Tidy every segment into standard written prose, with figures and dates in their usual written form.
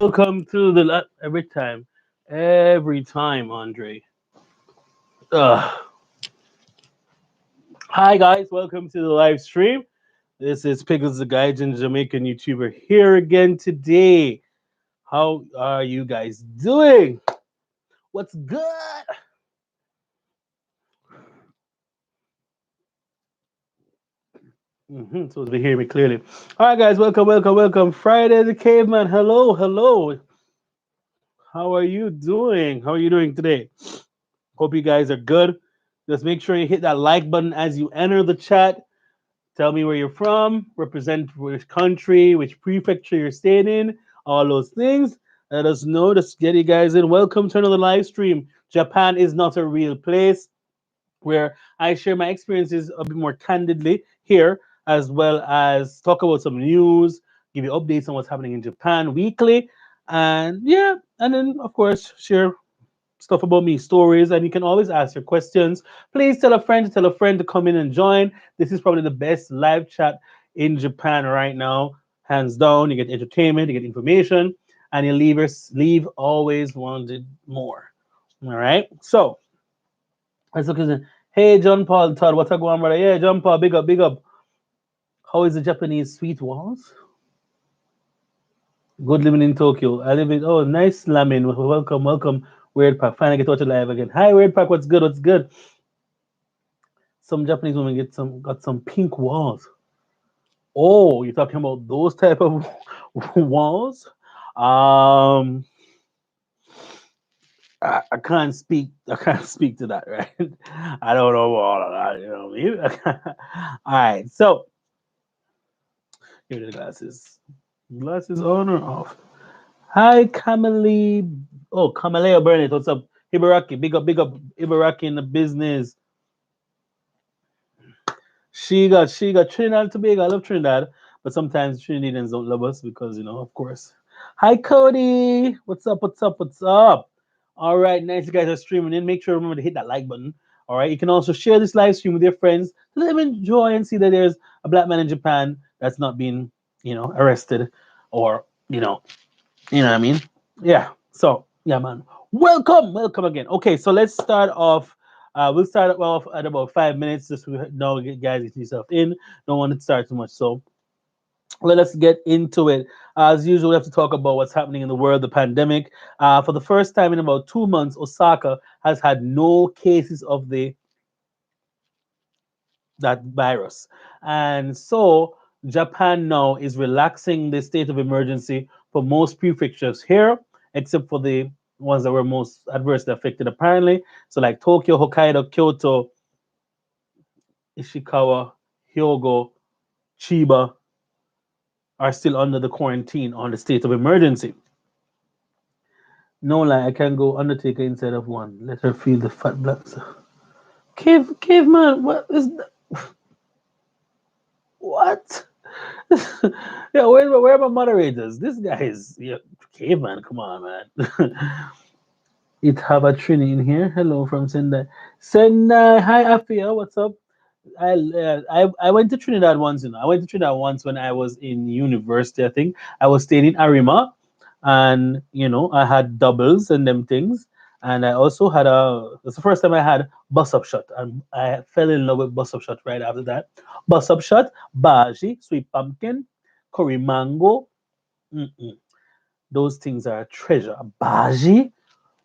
Welcome to the every time, Andre. Ugh. Hi guys, welcome to the live stream. This is Pickles the Gaijin Jamaican YouTuber here again today. How are you guys doing? What's good? Supposed to be hearing me clearly. All right, guys, welcome. Friday the Caveman. Hello. How are you doing? How are you doing today? Hope you guys are good. Just make sure you hit that like button as you enter the chat. Tell me where you're from, represent which country, which prefecture you're staying in, all those things. Let us know. Just get you guys in. Welcome to another live stream. Japan is not a real place, where I share my experiences a bit more candidly here, as well as talk about some news, give you updates on what's happening in Japan weekly, and yeah, and then of course share stuff about me, stories, and you can always ask your questions. Please tell a friend to come in and join. This is probably the best live chat in Japan right now, hands down. You get entertainment, you get information, and you leave always wanted more. All right. So let's look at it. Hey, John Paul Todd, what's up, going, brother? Yeah, John Paul, big up, big up. How is the Japanese sweet walls? Good living in Tokyo. I live in nice slamming. Welcome. Weird Pack. Finally get to watch it live again. Hi Weird Pack, what's good? What's good? Some Japanese women got some pink walls. Oh, you're talking about those type of walls? Um, I can't speak. I can't speak to that, right? I don't know all of that. You know what I mean? All right. So here are the glasses. Glasses on or off? Hi, Camille. Oh, Camelea Burnett. What's up? Ibaraki. Big up, Ibaraki in the business. She got Trinidad and Tobago. I love Trinidad, but sometimes Trinidadians don't love us because of course. Hi Cody, what's up? All right, nice you guys are streaming in. Make sure to remember to hit that like button. All right, you can also share this live stream with your friends. Let them enjoy and see that there's a black man in Japan that's not being arrested or what I mean. Yeah. So yeah, man. Welcome again. Okay, so let's start off. We'll start off at about 5 minutes. Just now, guys, get yourself in. Don't want to start too much. So let us get into it. As usual, we have to talk about what's happening in the world, the pandemic. For the first time in about 2 months, Osaka has had no cases of that virus, and so Japan now is relaxing the state of emergency for most prefectures here, except for the ones that were most adversely affected, apparently. So, like Tokyo, Hokkaido, Kyoto, Ishikawa, Hyogo, Chiba are still under the quarantine on the state of emergency. No lie, I can go Undertaker inside of one. Let her feel the fat black. Caveman, what is that? What? Yeah, where are my moderators? This guy is caveman. Come on, man. It have a Trini in here. Hello from Sendai. Sendai, hi Afia, what's up? I went to Trinidad once. I went to Trinidad once when I was in university. I think I was staying in Arima, and I had doubles and them things. And I also had That's the first time I had bus up shot, and I fell in love with bus up shot right after that. Bus up shot, baji, sweet pumpkin, curry mango. Mm-mm. Those things are a treasure. Baji,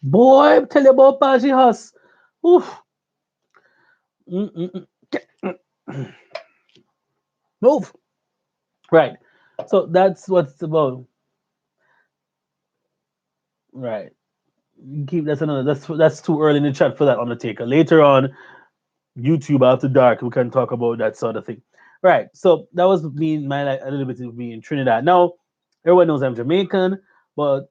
boy, tell you about baji house. Oof. Mm-mm-mm. Move. Right. So that's what it's about. Right. Keep that's another that's too early in the chat for that Undertaker. Later on, YouTube after dark, we can talk about that sort of thing. Right. So that was me my like a little bit of me in Trinidad. Now everyone knows I'm Jamaican, but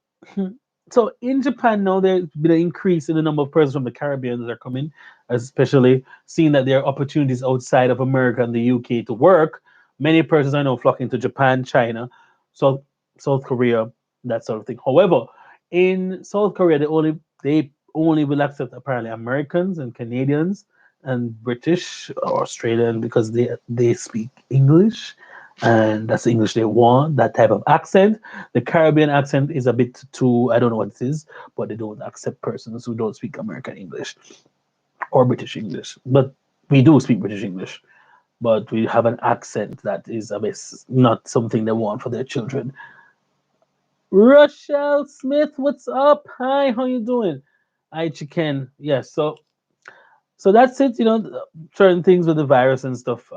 so in Japan now there's been an increase in the number of persons from the Caribbean that are coming, especially seeing that there are opportunities outside of America and the UK to work. Many persons are now flocking to Japan, China, South South Korea, that sort of thing. However, in South Korea they only will accept apparently Americans and Canadians and British or Australian because they speak English. and that's the English they want. That type of accent. The Caribbean accent is a bit too. I don't know what it is, but they don't accept persons who don't speak American English or British English. But we do speak British English, but we have an accent that is a bit not something they want for their children. Rochelle Smith, what's up? Hi, how you doing? Hi, chicken. Yes, so that's it. Certain things with the virus and stuff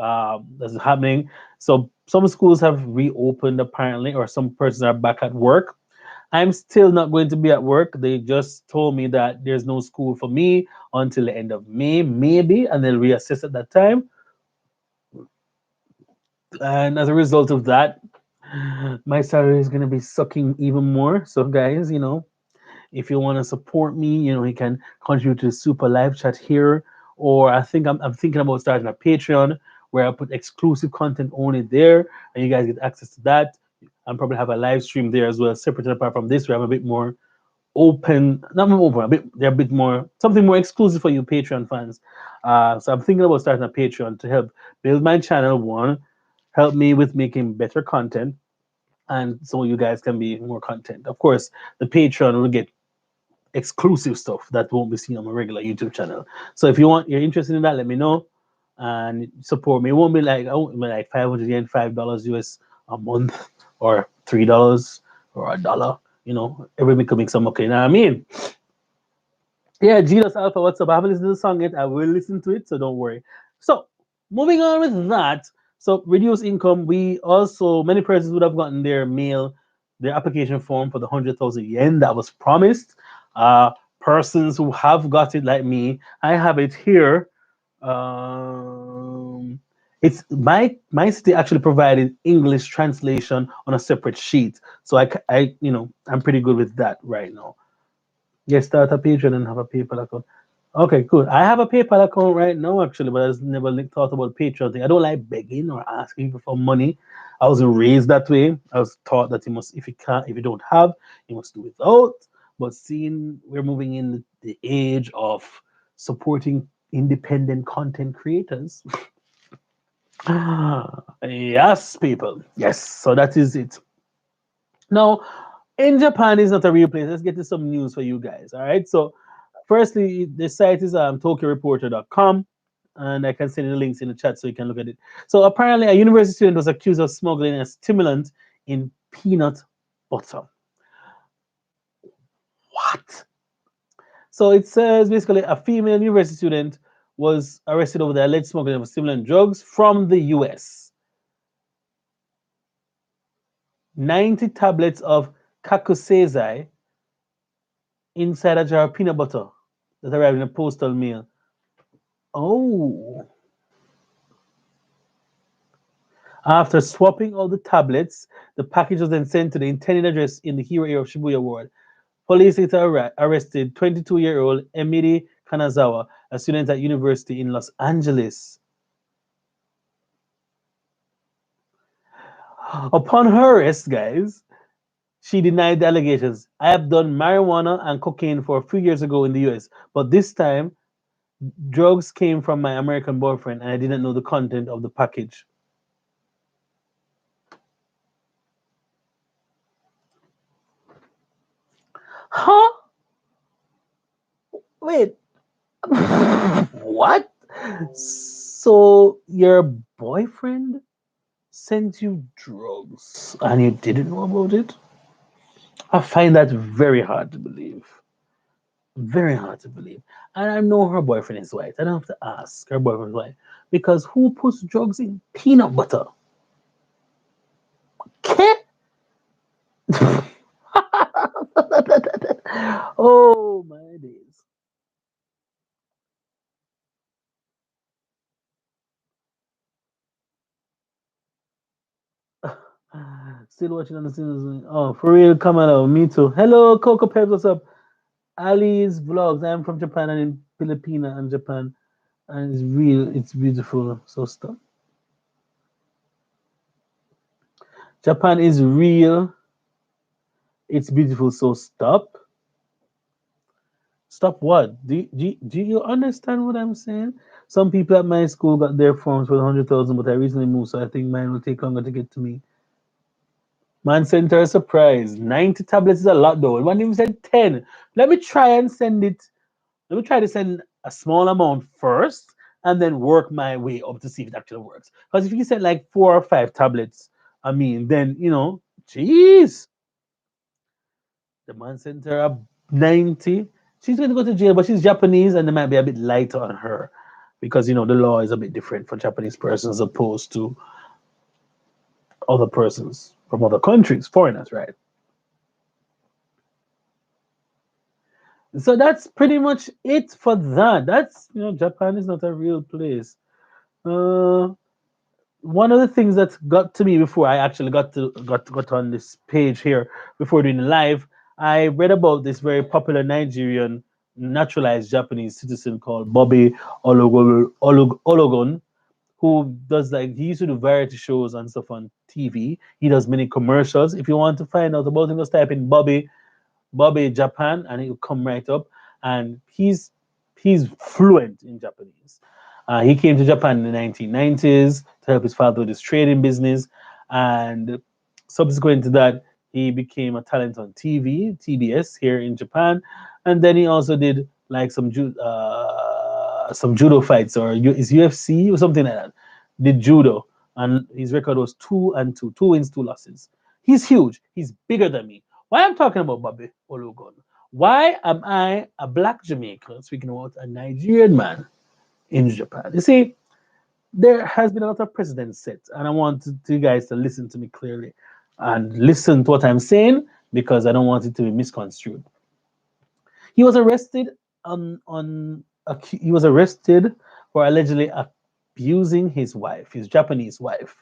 that's happening. So some schools have reopened apparently, or some persons are back at work. I'm still not going to be at work. They just told me that there's no school for me until the end of May, maybe, and they'll reassess at that time. And as a result of that, my salary is going to be sucking even more. So, guys, if you want to support me, you can contribute to the super live chat here. Or I'm thinking about starting a Patreon where I put exclusive content only there, and you guys get access to that. And probably have a live stream there as well, separate and apart from this, where I'm a bit more open, not more open, they're a bit more something more exclusive for you Patreon fans. So I'm thinking about starting a Patreon to help build my channel. One, help me with making better content, and so you guys can be more content. Of course, the Patreon will get exclusive stuff that won't be seen on my regular YouTube channel. So if you're interested in that, let me know and support me. It won't be like I won't be like 500 yen, $5 US a month, or $3 or a dollar. Everybody could make some okay. You know what I mean? Yeah, Genius Alpha, what's up? I haven't listened to the song yet. I will listen to it, so don't worry. So, moving on with that. So, reduced income. We also, many persons would have gotten their application form for the 100,000 yen that was promised. Persons who have got it, like me, I have it here. Um, it's my city actually provided English translation on a separate sheet, so I'm pretty good with that right now. Yes, start a Patreon and have a PayPal account. Okay, cool. I have a PayPal account right now, actually, but I just never thought about Patreon thing. I don't like begging or asking people for money. I wasn't raised that way. I was taught that you must, if you don't have, you must do without. But seeing we're moving in the age of supporting independent content creators, yes, people, yes. So that is it. Now, in Japan is not a real place. Let's get to some news for you guys. All right. So, firstly, the site is tokyoreporter.com, and I can send you the links in the chat so you can look at it. So, apparently, a university student was accused of smuggling a stimulant in peanut butter. What? So, it says basically a female university student was arrested over the alleged smuggling of stimulant drugs from the US. 90 tablets of kakusei inside a jar of peanut butter that arrived in a postal mail. Oh. After swapping all the tablets, the package was then sent to the intended address in the Hero area of Shibuya Ward. Police later arrested 22-year-old Emiri Kanazawa, a student at university in Los Angeles. Upon her arrest, guys, she denied the allegations. I have done marijuana and cocaine for a few years ago in the US, but this time drugs came from my American boyfriend and I didn't know the content of the package. Huh? Wait, what? So your boyfriend sent you drugs and you didn't know about it? I find that very hard to believe. Very hard to believe. And I know her boyfriend is white. I don't have to ask her boyfriend's white. Because who puts drugs in peanut butter? Okay? Oh my days. Still watching on the scenes. Oh, for real, come on. Me too. Hello, Coco Peps, what's up? Ali's vlogs. I'm from Japan and in Filipina and Japan. And it's real, it's beautiful. So stop. Japan is real, it's beautiful. So stop. Stop what? Do you understand what I'm saying? Some people at my school got their forms for 100,000, but I recently moved, so I think mine will take longer to get to me. Man sent her a surprise. 90 tablets is a lot though. One even said 10. Let me try and send it. Let me try to send a small amount first and then work my way up to see if it actually works. Because if you send like 4 or 5 tablets, I mean, then, jeez, the man sent her a 90. She's going to go to jail, but she's Japanese and they might be a bit lighter on her because, the law is a bit different for Japanese persons as opposed to other persons from other countries, foreigners, right? So that's pretty much it for that. That's Japan is not a real place. Uh, One of the things that got to me before I actually got on this page here before doing the live, I read about this very popular Nigerian naturalized Japanese citizen called Bobby Ologun, who does like he used to do variety shows and stuff on TV. He does many commercials. If you want to find out about him, just type in Bobby Japan, and he'll come right up. And he's fluent in Japanese. He came to Japan in the 1990s to help his father with his trading business, and subsequent to that, he became a talent on TV, TBS here in Japan, and then he also did like some judo fights or is UFC or something like that. Did judo, and his record was 2-2, 2 wins, 2 losses. He's huge. He's bigger than me. Why I'm talking about Bobby Olugun? Why am I a black Jamaican speaking about a Nigerian man in Japan? You see, there has been a lot of precedents set, and I want you guys to listen to me clearly and listen to what I'm saying because I don't want it to be misconstrued. He was arrested he was arrested for allegedly abusing his wife, his Japanese wife.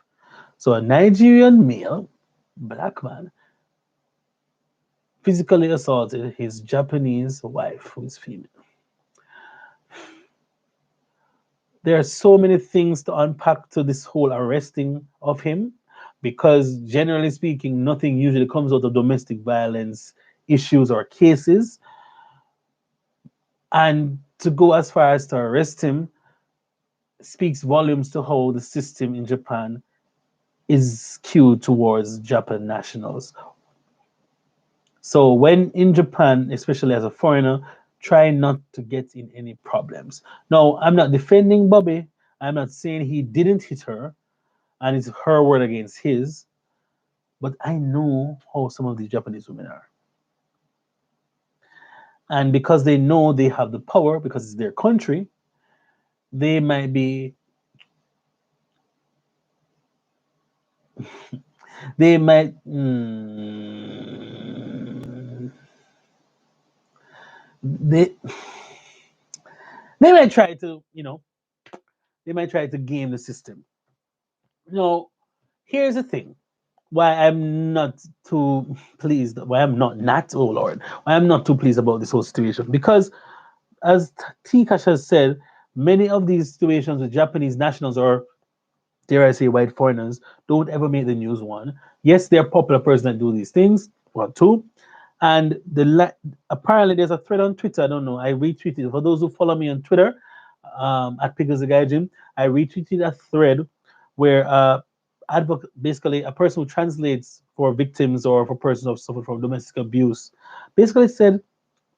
So a Nigerian male, black man, physically assaulted his Japanese wife, who is female. There are so many things to unpack to this whole arresting of him because, generally speaking, nothing usually comes out of domestic violence issues or cases. And to go as far as to arrest him speaks volumes to how the system in Japan is skewed towards Japan nationals. So when in Japan, especially as a foreigner, try not to get in any problems. Now, I'm not defending Bobby. I'm not saying he didn't hit her and it's her word against his, but I know how some of these Japanese women are. And because they know they have the power, because it's their country, they might be, they might, they, they might try to, they might try to game the system. No, here's the thing. Why I'm not too pleased, why I'm not, oh Lord, why I'm not too pleased about this whole situation. Because as Tikash has said, many of these situations with Japanese nationals or dare I say white foreigners don't ever make the news one. Yes, they're popular persons that do these things, one, two. And apparently there's a thread on Twitter. I don't know. I retweeted for those who follow me on Twitter at Pickles the Guy Jim. I retweeted a thread where basically a person who translates for victims or for persons who have suffered from domestic abuse, basically said,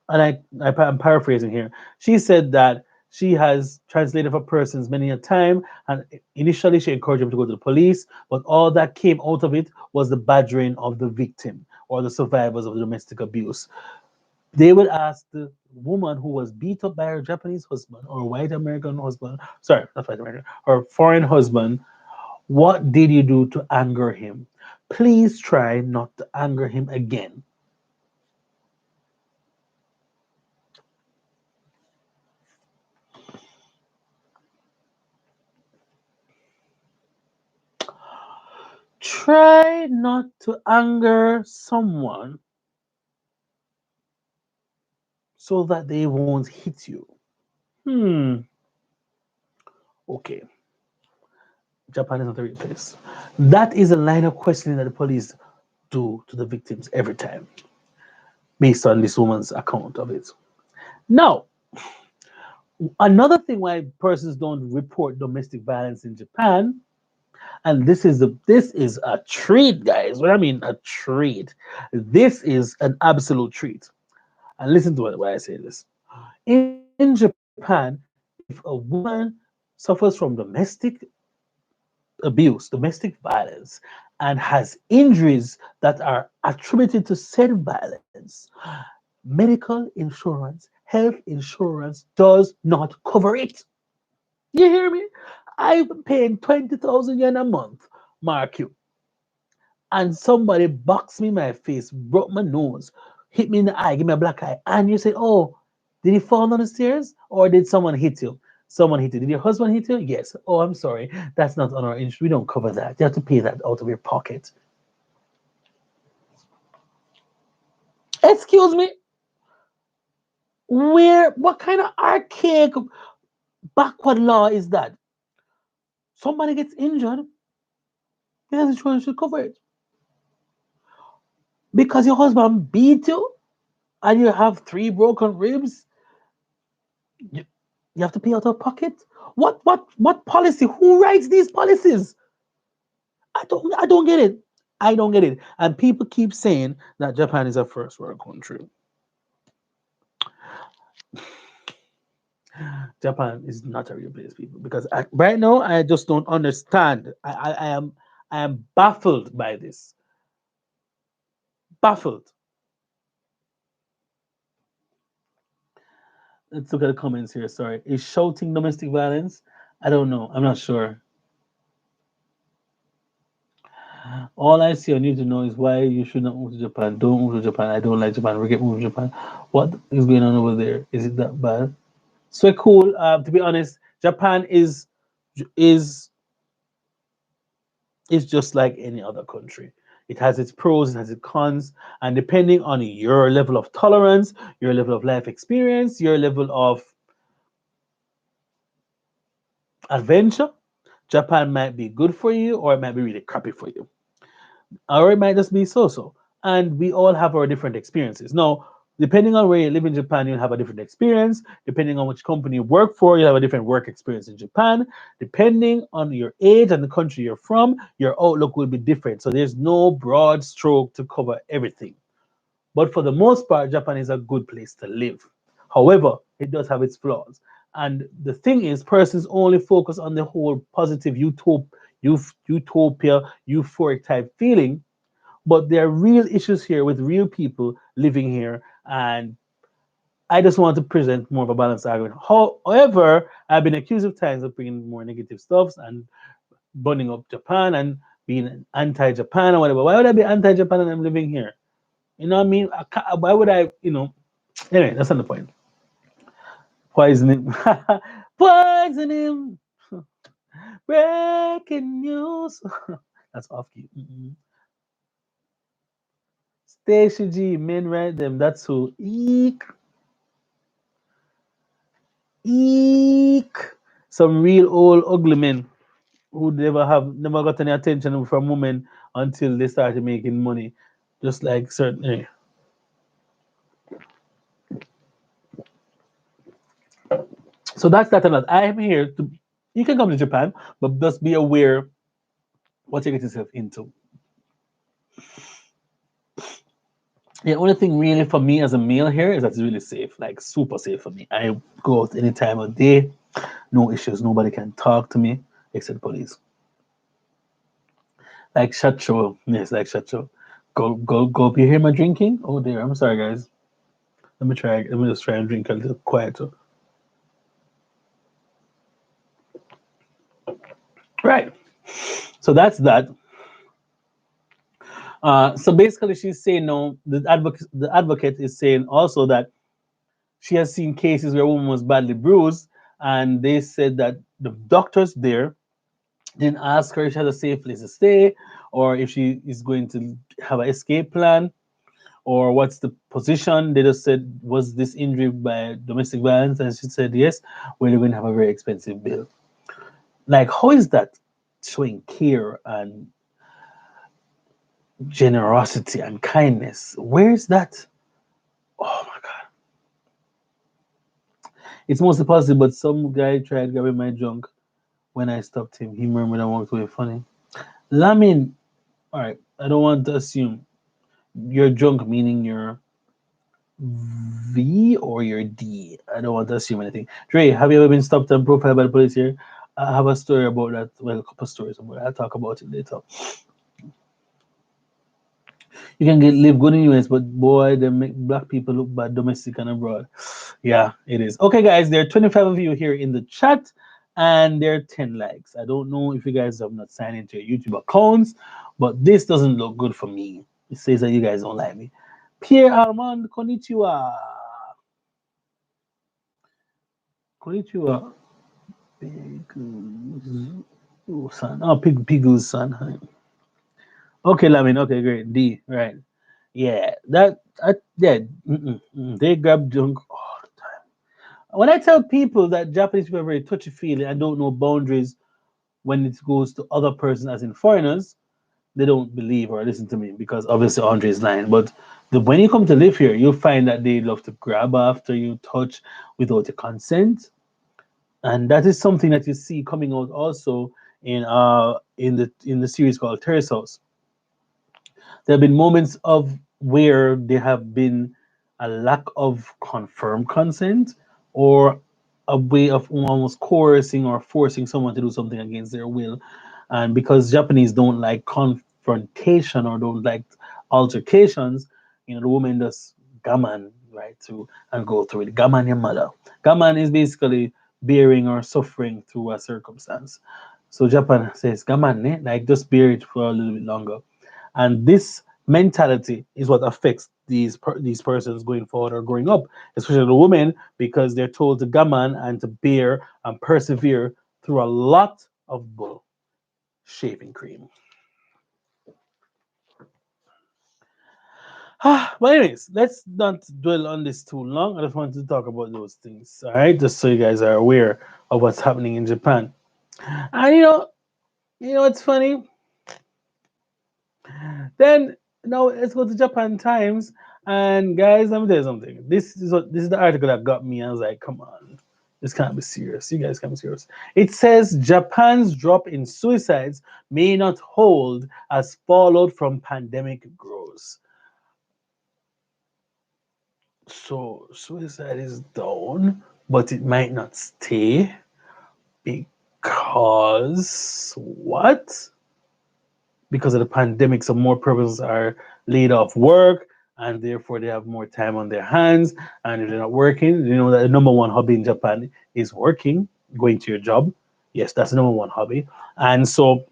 and I'm paraphrasing here. She said that she has translated for persons many a time, and initially she encouraged them to go to the police, but all that came out of it was the badgering of the victim or the survivors of domestic abuse. They would ask the woman who was beat up by her Japanese husband or white American husband, sorry, not white American, her foreign husband, what did you do to anger him? Please try not to anger him again. Try not to anger someone so that they won't hit you. Hmm. Okay. Japan is not a real place. That is a line of questioning that the police do to the victims every time, based on this woman's account of it. Now, another thing why persons don't report domestic violence in Japan, and this is a treat, guys. What I mean, a treat. This is an absolute treat. And listen to why I say this. In Japan, if a woman suffers from domestic abuse, domestic violence, and has injuries that are attributed to said violence, medical insurance, health insurance does not cover it. You hear me? I'm paying 20,000 yen a month, mark you, and somebody boxed me in my face, broke my nose, hit me in the eye, give me a black eye, and you say, "Oh, did he fall down the stairs or did someone hit you?" Someone hit you. Did your husband hit you? Yes. Oh, I'm sorry. That's not on our insurance. We don't cover that. You have to pay that out of your pocket. Excuse me. What kind of archaic backward law is that? Somebody gets injured, the insurance should cover it. Because your husband beat you and you have three broken ribs, you, you have to pay out of pocket. What policy? Who writes these policies? I don't get it. I don't get it. And people keep saying that Japan is a first world country. Japan is not a real place, people. Because right now I just don't understand. I am baffled by this. Baffled. Let's look at the comments here. Sorry, is shouting domestic violence? I don't know. I'm not sure. All I see or need to know is why you should not move to Japan. Don't move to Japan. I don't like Japan. We get moved to Japan. What is going on over there? Is it that bad? So cool. To be honest, Japan is is just like any other country. It has its pros, it has its cons, and depending on your level of tolerance, your level of life experience, your level of adventure, Japan might be good for you or it might be really crappy for you. Or it might just be so-so. And we all have our different experiences. Now, depending on where you live in Japan, you'll have a different experience. Depending on which company you work for, you'll have a different work experience in Japan. Depending on your age and the country you're from, your outlook will be different. So there's no broad stroke to cover everything. But for the most part, Japan is a good place to live. However, it does have its flaws. And the thing is, persons only focus on the whole positive utopia, euphoric type feeling, but there are real issues here with real people living here. And I just want to present more of a balanced argument. However, I've been accused of times of bringing more negative stuffs and burning up Japan and being anti-Japan or whatever. Why would I be anti-Japan and I'm living here? You know what I mean? Why would I, Anyway, that's not the point. Poison him. Poison him. Breaking news. That's off key. Stacy G, men right them. That's who. Eek. Eek. Some real old ugly men who never got any attention from women until they started making money. Just like certain. So that's that and that. I am here to. You can come to Japan, but just be aware what you get yourself into. The only thing really for me as a male here is that it's really safe, like super safe for me. I go out any time of day, no issues. Nobody can talk to me except police. Like Shacho, yes, like Shacho. Go. You hear my drinking? Oh dear, I'm sorry, guys. Let me try. Let me just try and drink a little quieter. Right. So that's that. So basically, she's saying no. The advocate is saying also that she has seen cases where a woman was badly bruised, and they said that the doctors there didn't ask her if she had a safe place to stay, or if she is going to have an escape plan, or what's the position. They just said, was this injury by domestic violence? And she said yes. Well, you're going to have a very expensive bill. Like, how is that showing care and generosity and kindness? Where is that? Oh my God. It's mostly positive, but some guy tried grabbing my junk when I stopped him. He murmured and walked away. Funny. Lamin, all right. I don't want to assume your junk meaning your V or your D. I don't want to assume anything. Dre, have you ever been stopped and profiled by the police here? I have a story about that. Well, a couple of stories about it. I'll talk about it later. You can get live good in US, but boy, they make black people look bad domestic and abroad. Yeah, it is. Okay, guys, there are 25 of you here in the chat, and there are 10 likes. I don't know if you guys have not signed into your YouTube accounts, but this doesn't look good for me. It says that you guys don't like me. Pierre Armand, konnichiwa. Konnichiwa. Pigu's son. Oh, Pigu's son. Okay, Lamin. Okay, great. D, right. Yeah, yeah, they grab junk all the time. When I tell people that Japanese people are very touchy feely and don't know boundaries when it goes to other persons, as in foreigners, they don't believe or listen to me because obviously Andre is lying. But when you come to live here, you'll find that they love to grab after you, touch without your consent, and that is something that you see coming out also in the series called Terrace House. There have been moments of where there have been a lack of confirmed consent or a way of almost coercing or forcing someone to do something against their will. And because Japanese don't like confrontation or don't like altercations, the woman does gaman, right, to and go through it. Gaman your mother. Gaman is basically bearing or suffering through a circumstance. So Japan says gaman, like just bear it for a little bit longer, and this mentality is what affects these persons going forward or growing up, especially the women, because they're told to gaman and to bear and persevere through a lot of bull shaving cream. But anyways, let's not dwell on this too long. I just wanted to talk about those things, all right, just so you guys are aware of what's happening in Japan. And what's funny, then now let's go to Japan Times. And guys, let me tell you something. This is the article that got me. I was like, come on, this can't be serious. You guys can't be serious. It says Japan's drop in suicides may not hold as fallout from pandemic grows. So suicide is down, but it might not stay because what? Because of the pandemic, some more persons are laid off work and therefore they have more time on their hands. And if they're not working, you know that the number one hobby in Japan is working, going to your job. Yes, that's the number one hobby. And so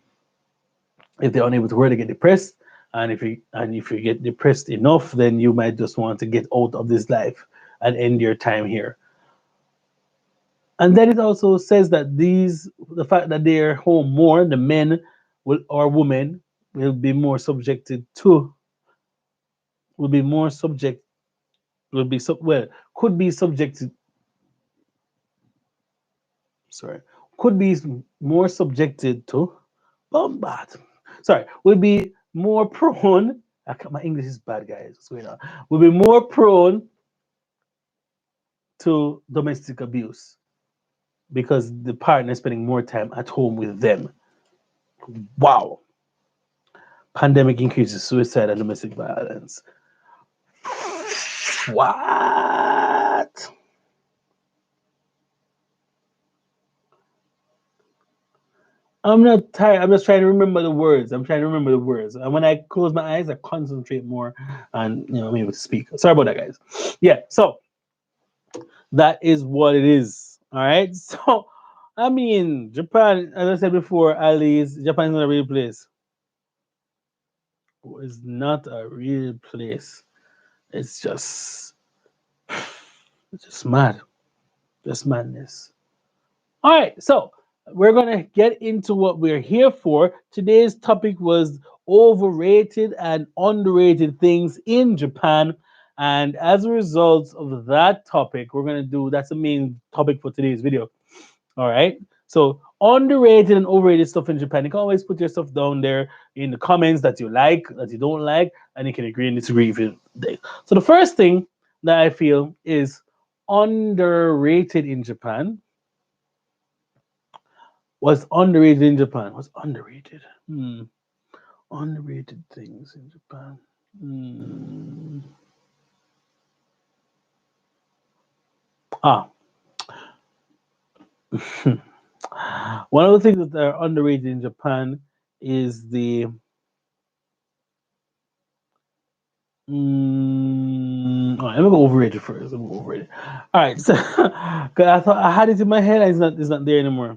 if they're unable to work, they get depressed. And if you get depressed enough, then you might just want to get out of this life and end your time here. And then it also says that the fact that they're home more, the men will or women will be more subjected to will be more subject will be sub well could be subjected sorry could be more subjected to bombard. Sorry, will be more prone. My English is bad, guys. What's going on? Will be more prone to domestic abuse because the partner is spending more time at home with them. Wow. Pandemic increases suicide and domestic violence. What? I'm not tired. I'm just trying to remember the words. I'm trying to remember the words. And when I close my eyes, I concentrate more and I'm able to speak. Sorry about that, guys. Yeah, so that is what it is. All right. So I mean, Japan, as I said before, Alice, Japan is not a real place. It's not a real place. It's just mad. Just madness. All right, so we're gonna get into what we're here for. Today's topic was overrated and underrated things in Japan, and as a result of that topic, we're gonna do that's the main topic for today's video. All right, so underrated and overrated stuff in Japan. You can always put your stuff down there in the comments that you like, that you don't like, and you can agree and disagree if you. So the first thing that I feel is underrated in Japan? What's underrated in Japan? What's underrated? Underrated things in Japan. Hmm. Ah, one of the things that are underrated in Japan is the. Alright, let me go overrated first. Let me go overrated. All right, so 'cause I thought I had it in my head, and it's not there anymore.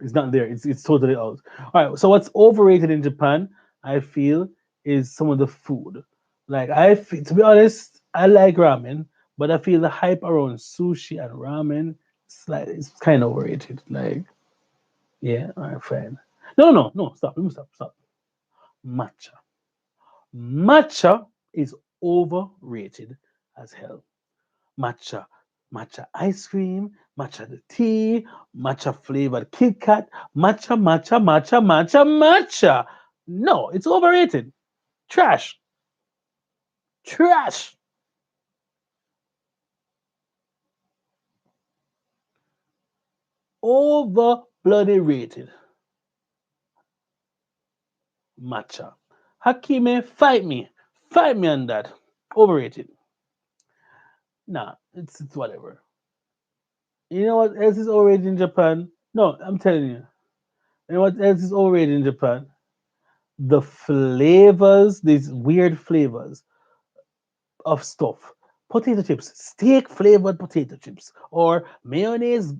It's not there. It's totally out. All right. So what's overrated in Japan? I feel is some of the food. Like to be honest, I like ramen, but I feel the hype around sushi and ramen it's kind of overrated. Like yeah, all right, fine. No, no, no. Stop. Let me stop. Stop. Matcha. Matcha is overrated as hell. Matcha, matcha ice cream, matcha the tea, matcha flavored Kit Kat, matcha, matcha, matcha, matcha, matcha. No, it's overrated. Trash. Trash. Over bloody rated. Matcha. Hakime, fight me. Fight me on that. Overrated. Nah, it's whatever. You know what else is overrated in Japan? No, I'm telling you. You know what else is overrated in Japan? The flavors, these weird flavors of stuff. Potato chips, steak flavored potato chips, or mayonnaise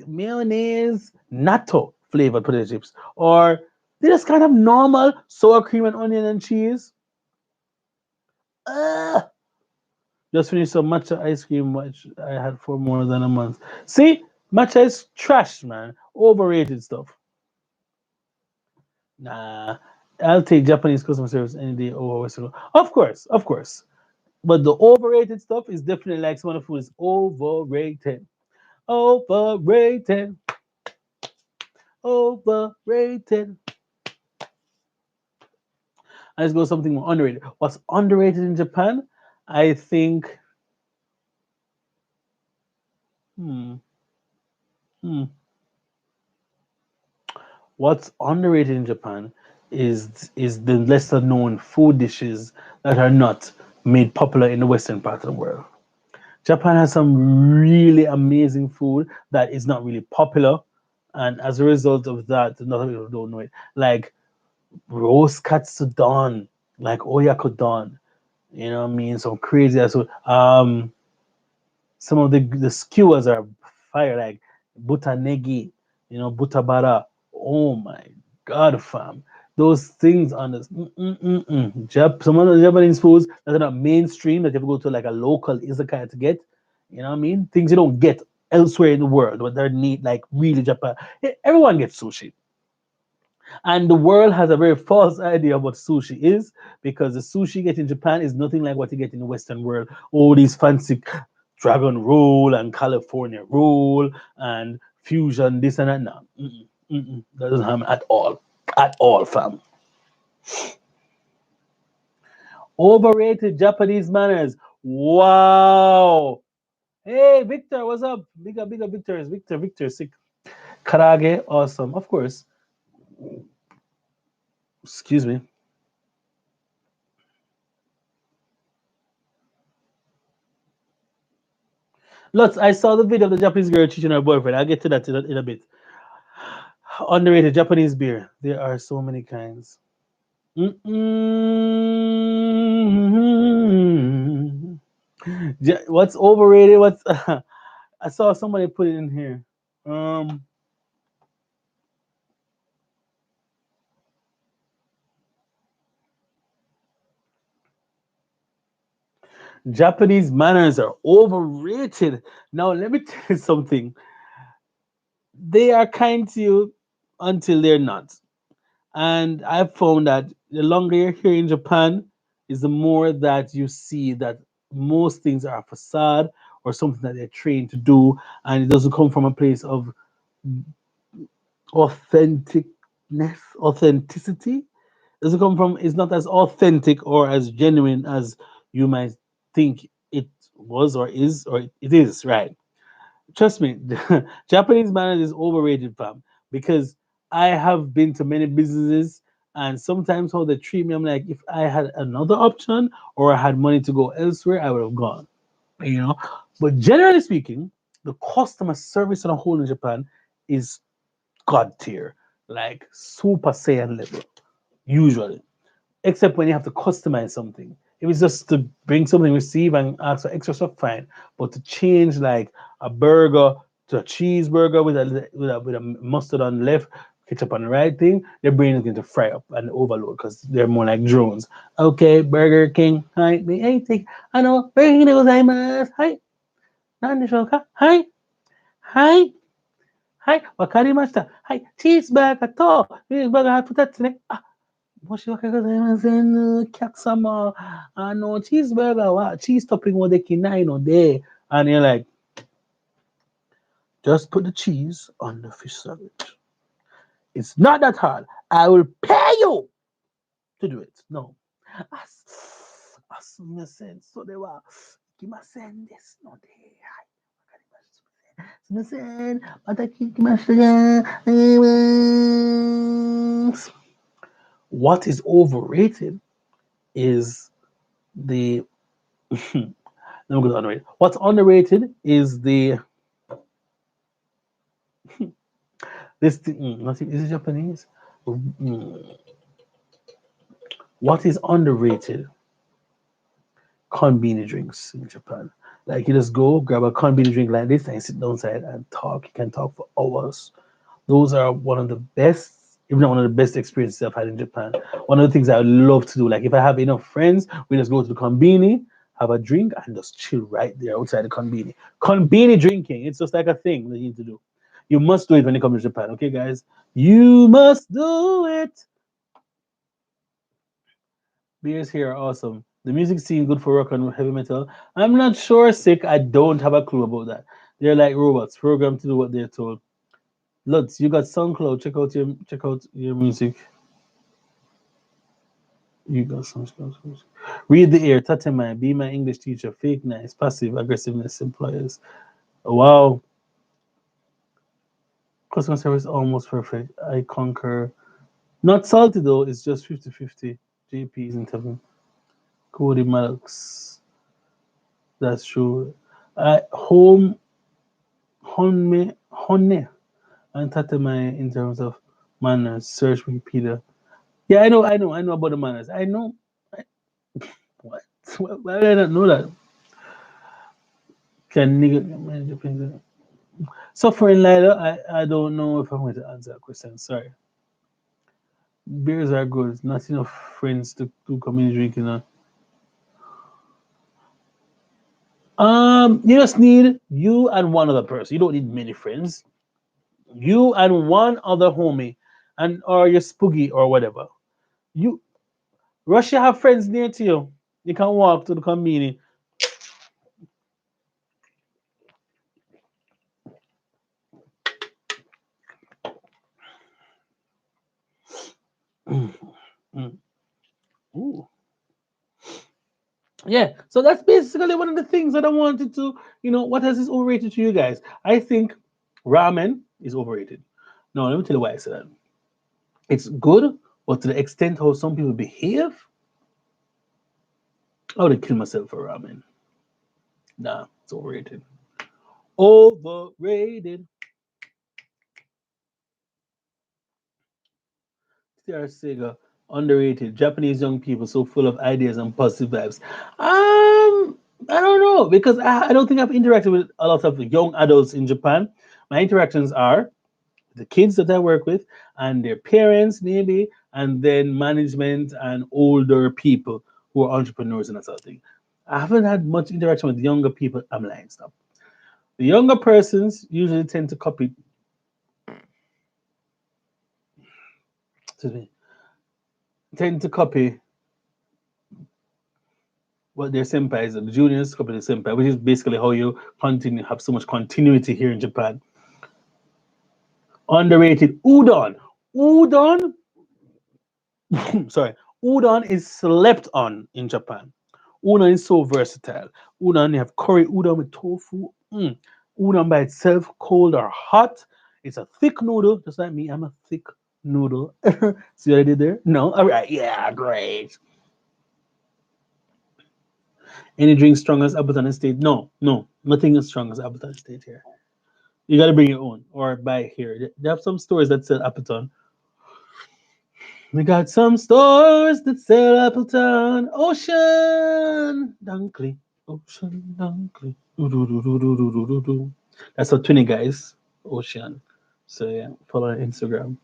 natto flavored potato chips, or they just kind of normal sour cream and onion and cheese. Ugh. Just finished some matcha ice cream, which I had for more than a month. See, matcha is trash, man. Overrated stuff. Nah, I'll take Japanese customer service any day over Western. Of course, of course. But the overrated stuff is definitely like some of the food is overrated. Overrated. Overrated. Let's go something more underrated. What's underrated in Japan? I think. Hmm. Hmm. What's underrated in Japan is the lesser known food dishes that are not made popular in the western part of the world. Japan has some really amazing food that is not really popular, and as a result of that, a lot of people don't know it. Like roast katsudon, like oyakodon. You know what I mean? Some crazy ass food. Some of the skewers are fire, like butanegi, butabara. Oh my god, fam! Those things on this. Some of the Japanese foods that are not mainstream that you have to go to like a local izakaya to get. You know what I mean? Things you don't get elsewhere in the world, but they're neat, like really Japan. Everyone gets sushi. And the world has a very false idea of what sushi is because the sushi you get in Japan is nothing like what you get in the Western world. All these fancy dragon roll and California roll and fusion, this and that. No, that doesn't happen at all. At all, fam. Overrated Japanese manners. Wow. Hey, Victor, what's up? Big up, Victor. Victor, sick. Karage, awesome. Of course. Excuse me. Lots, I saw the video of the Japanese girl teaching her boyfriend. I'll get to that in a bit. Underrated Japanese beer. There are so many kinds. Mm-mm. What's overrated? What's I saw somebody put it in here. Um, Japanese manners are overrated. Now let me tell you something. They are kind to you until they're not. And I've found that the longer you're here in Japan, is the more that you see that most things are a facade or something that they're trained to do, and it doesn't come from a place of authenticness, authenticity. It doesn't come from. It's not as authentic or as genuine as you might think it Was or is or it is, right? Trust me, Japanese manners is overrated, fam. Because I have been to many businesses, and sometimes how they treat me, I'm like, if I had another option or I had money to go elsewhere, I would have gone. You know. But generally speaking, the customer service on a whole in Japan is god tier, like Super Saiyan level, usually. Except when you have to customize something. If it's just to bring something, receive and ask for extra stuff, fine. But to change like a burger to a cheeseburger with a mustard on the left, ketchup on the right thing, their brain is going to fry up and overload because they're more like drones. Okay, Burger King, hi, may I take, I know, Burger King de gozaimasu, hi, nan deshou ka? Hi, hi, hi, wakarimashita, hi, cheeseburger to, cheeseburger 2つね。申し訳ございません。お客様、チーズバーガーはチーズトッピングもできないので、and you're like, just put the cheese on the fish sandwich. It's not that hard. I will pay you to do it. No. すみません。それは、いきませんですので。はい。わかりました。すみません。また聞きましたが、What is overrated is the let me go to underrated. What's underrated is the this is it Japanese? Mm, what is underrated? Convenience drinks in Japan. Like you just go grab a convenience drink like this and sit downside and talk. You can talk for hours. Those are one of the best, if not one of the best experiences I've had in Japan. One of the things I would love to do, like if I have enough friends, we just go to the konbini, have a drink, and just chill right there outside the konbini. Konbini drinking, it's just like a thing that you need to do. You must do it when you come to Japan, okay, guys? You must do it. Beers here are awesome. The music scene good for rock and heavy metal. I'm not sure, sick. I don't have a clue about that. They're like robots, programmed to do what they're told. Lutz, you got SoundCloud. Check out your music. You got SoundCloud. Read the air. Tatema. Be my English teacher. Fake nice. Passive aggressiveness employers. Wow. Customer service almost perfect. I concur. Not salty though. It's just 50-50. JP's in Tevin. Cody Maddox. That's true. Home. Honne. And Tatema in terms of manners. Search Wikipedia. Yeah, I know about the manners. I know. What? Why did I not know that? Can nigga suffering Lila? I don't know if I'm going to answer that question. Sorry. Beers are good. Not enough friends to do community drinking. You just need you and one other person. You don't need many friends. You and one other homie, and or your spooky or whatever. You Russia have friends near to you. You can walk to the convenience. Ooh. Yeah, so that's basically one of the things that I wanted to, what else is overrated to you guys? I think ramen is overrated. No, let me tell you why I said that. It's good, but to the extent how some people behave, I would kill myself for ramen. Nah, it's overrated. Overrated. TR Sega, underrated. Japanese young people so full of ideas and positive vibes. I don't know because I don't think I've interacted with a lot of young adults in Japan. My interactions are the kids that I work with and their parents, maybe, and then management and older people who are entrepreneurs and that sort of thing. I haven't had much interaction with younger people. I'm lying, stop. The younger persons usually tend to copy, excuse me, tend to copy what their senpais, the juniors copy the senpai, which is basically how you continue have so much continuity here in Japan. Underrated udon. Udon, sorry, udon is slept on in Japan. Udon is so versatile. Udon, you have curry udon with tofu. Udon by itself, cold or hot. It's a thick noodle, just like me. I'm a thick noodle. See what I did there? No? All right. Yeah, great. Any drink strong as Appleton Estate? No, no. Nothing as strong as Appleton Estate here. You got to bring your own or buy it here. They have some stores that sell Appleton. We got some stores that sell Appleton. Ocean Dunkley. Ocean Dunkley. Do-do-do-do-do-do-do-do. That's our twinny guys. Ocean. So yeah, follow her Instagram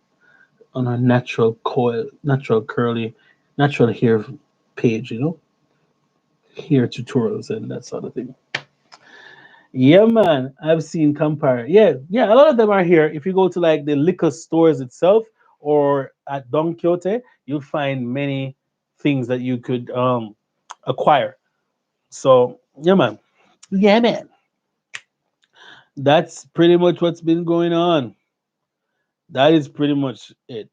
on her natural coil, natural curly, natural hair page, hair tutorials and that sort of thing. Yeah, man, I've seen compare. Yeah, yeah, a lot of them are here. If you go to like the liquor stores itself or at Don Quixote, you'll find many things that you could acquire. So yeah, man. Yeah, man. That's pretty much what's been going on. That is pretty much it.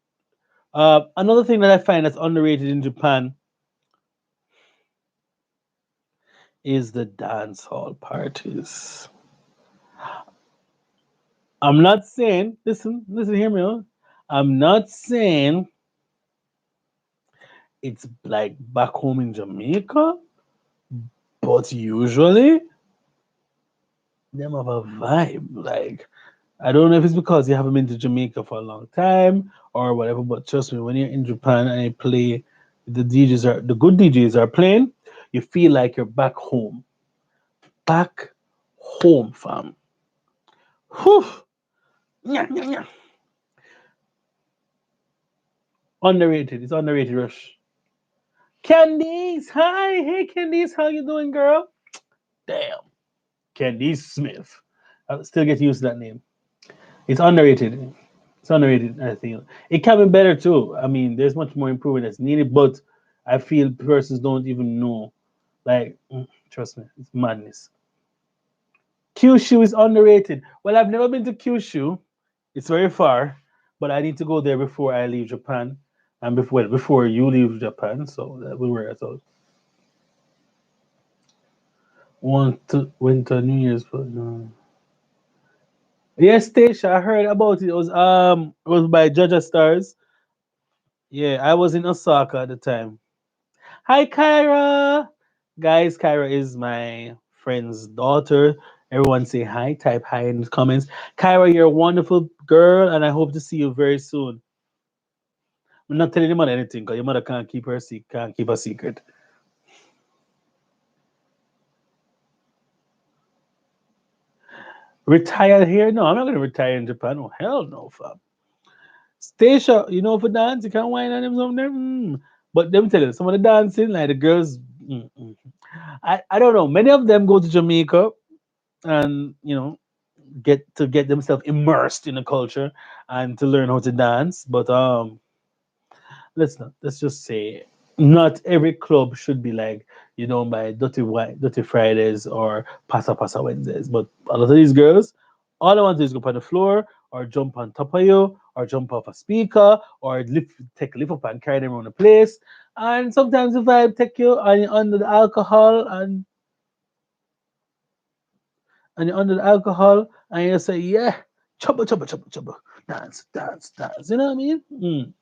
Another thing that I find that's underrated in Japan is the dance hall parties. I'm not saying, listen, hear me out. I'm not saying it's like back home in Jamaica, but usually them have a vibe. Like I don't know if it's because you haven't been to Jamaica for a long time or whatever, but trust me, when you're in Japan and you play, the good DJs are playing, you feel like you're back home. Back home, fam. Whew. Nya, nya, nya. Underrated. It's underrated, Rush. Candice, hi, hey Candice, how you doing, girl? Damn, Candice Smith. I still get used to that name. It's underrated. It's underrated, I think. It can be better too. I mean, there's much more improvement that's needed, but I feel persons don't even know. Like, trust me, it's madness. Kyushu is underrated. Well, I've never been to Kyushu. It's very far, but I need to go there before I leave Japan, and before you leave Japan. So that we were I thought went to New Year's, but no. Yes, Stacia, I heard about it. It was by Judge Stars. Yeah, I was in Osaka at the time. Hi, Kyra. Guys, Kyra is my friend's daughter. Everyone say hi, type hi in the comments. Kyra, you're a wonderful girl, and I hope to see you very soon. I'm not telling your mother anything because your mother can't keep a secret. Retire here? No, I'm not gonna retire in Japan. Oh hell no, fam. Stacia, for dance, you can wine on them some them. But let me tell you, some of the dancing, like the girls, I don't know. Many of them go to Jamaica and get themselves immersed in the culture and to learn how to dance. But let's just say not every club should be like by Dirty Fridays or Pasa Wednesdays. But a lot of these girls, all I want to do is go on the floor or jump on top of you or jump off a speaker or take a lift up and carry them around the place. And sometimes the vibe take you and you're under the alcohol and you're under the alcohol and you say, yeah, chubba chubba chubba chubba, dance, dance, dance. You know what I mean?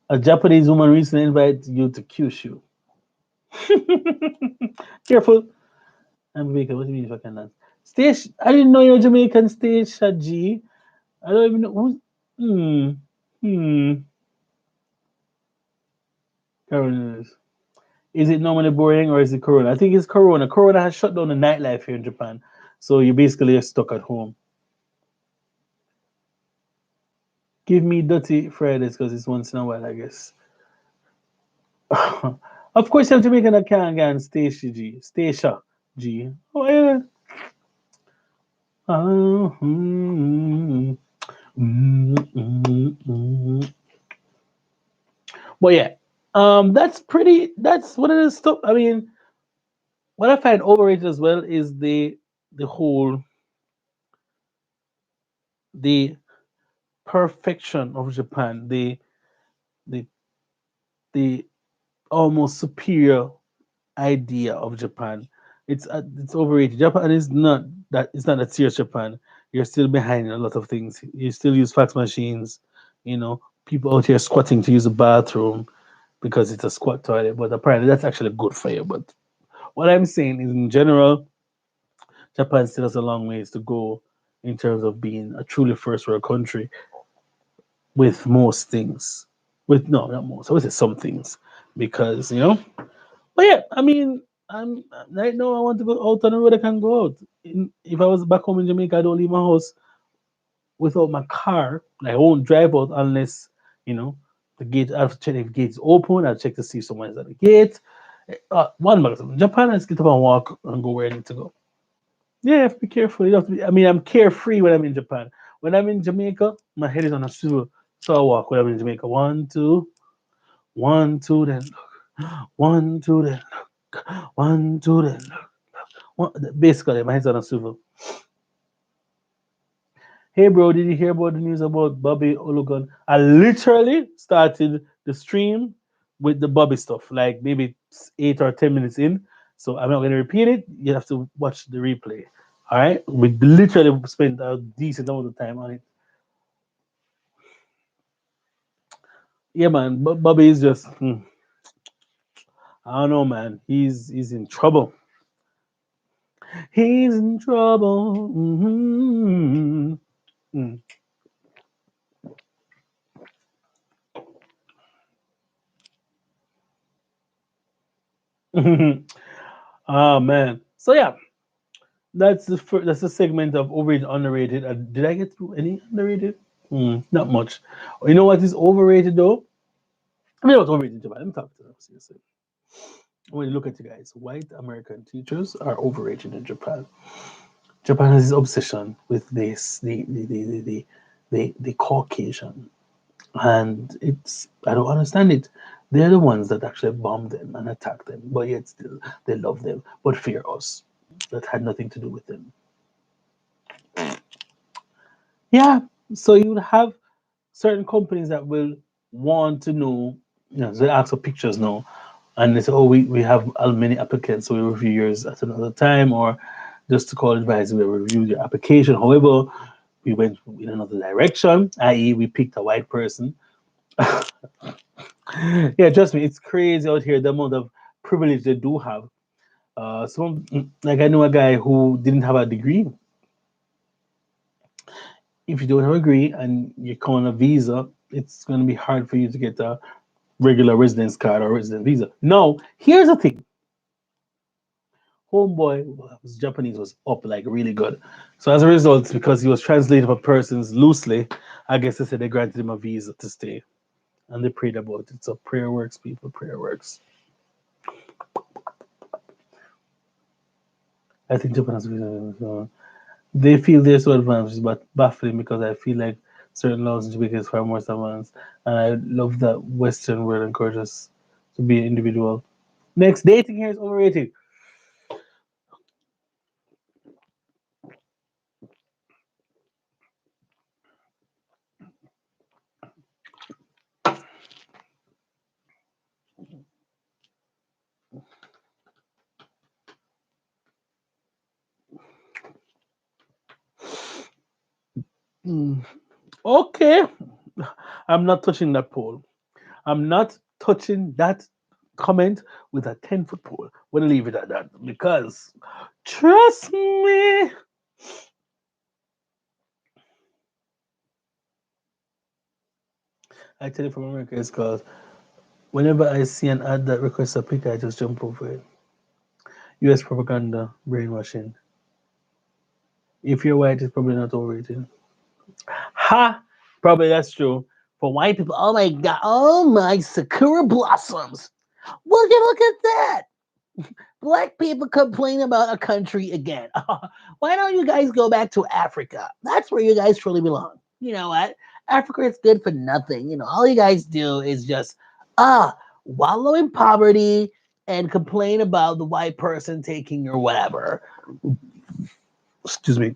A Japanese woman recently invited you to Kyushu. Careful. I'm Jamaican. What do you mean if I can dance? Stage. I didn't know you're Jamaican. Stage G. I don't even know who's. Hmm. Hmm. Corona. Is it normally boring or is it Corona? I think it's Corona. Corona has shut down the nightlife here in Japan, so you basically are stuck at home. Give me Dirty Fridays because it's once in a while, I guess. Of course, you have Jamaican that can go and Stacia G. Stacia G. Oh, yeah. Oh, mm. But yeah, that's one of the stuff. I mean, what I find overrated as well is the whole the perfection of Japan, the the almost superior idea of Japan. It's overrated. Japan is not that. It's not that serious. Japan. You're still behind in a lot of things. You still use fax machines. You know, people out here squatting to use a bathroom because it's a squat toilet. But apparently, that's actually good for you. But what I'm saying is, in general, Japan still has a long ways to go in terms of being a truly first world country with most things. With no, not most. I would say some things because But yeah, I mean, I'm right now. I want to go out on the road. I can go out. If I was back home in Jamaica, I don't leave my house without my car. Like, I won't drive out unless you know the gate. I have to check if the gate's open. I'll check to see if someone's at the gate. One maximum. Japan, I just get up and walk and go where I need to go. Yeah, you have to be careful. You have to be. I mean, I'm carefree when I'm in Japan. When I'm in Jamaica, my head is on a swivel, so I walk. When I'm in Jamaica, one, two, one, two, then one, two, then one, two, then basically, my head's on a swivel. Hey, bro, did you hear about the news about Bobby Ologun? I literally started the stream with the Bobby stuff, like maybe 8 or 10 minutes in. So I'm not going to repeat it. You have to watch the replay. All right, we literally spent a decent amount of time on it. Yeah, man, Bobby is just, I don't know, man. He's in trouble. He's in trouble. Mm. Oh man. So yeah, that's the segment of overrated, underrated. Did I get through any underrated? Not much. You know what is overrated though? I mean, what's overrated, Japan? Let me talk to them seriously. When you look at you guys, white American teachers are overrated in Japan. Japan has this obsession with this the Caucasian, and it's I don't understand it. They're the ones that actually bomb them and attack them, but yet still they love them, but fear us. That had nothing to do with them. Yeah, so you would have certain companies that will want to know, so they ask for pictures now, and they say, oh, we have many applicants, so we review yours at another time, or just to call advice, we review your application. However, we went in another direction, i.e., we picked a white person. Yeah, trust me, it's crazy out here the amount of privilege they do have. Some like I know a guy who didn't have a degree. If you don't have a degree and you come on a visa, it's going to be hard for you to get a regular residence card or resident visa. No, here's the thing. Homeboy was Japanese was up like really good. So as a result, because he was translating for persons loosely, I guess they said they granted him a visa to stay. And they prayed about it. So prayer works, people, prayer works. I think Japan has visa. They feel they're so advanced, but baffling because I feel like certain laws in Jamaica is far more advanced. And I love that Western world encourages us to be an individual. Next, dating here is overrated. Mm, okay. I'm not touching that pole. I'm not touching that comment with a 10-foot pole. We'll leave it at that because trust me. I tell you from America, it's called whenever I see an ad that requests a pic, I just jump over it. US propaganda, brainwashing. If you're white, it's probably not overrated. Ha! Probably that's true. For white people, oh my god, oh my sakura blossoms. Look at that. Black people complain about a country again. Why don't you guys go back to Africa? That's where you guys truly belong. You know what? Africa is good for nothing. All you guys do is just wallow in poverty and complain about the white person taking your whatever. Excuse me.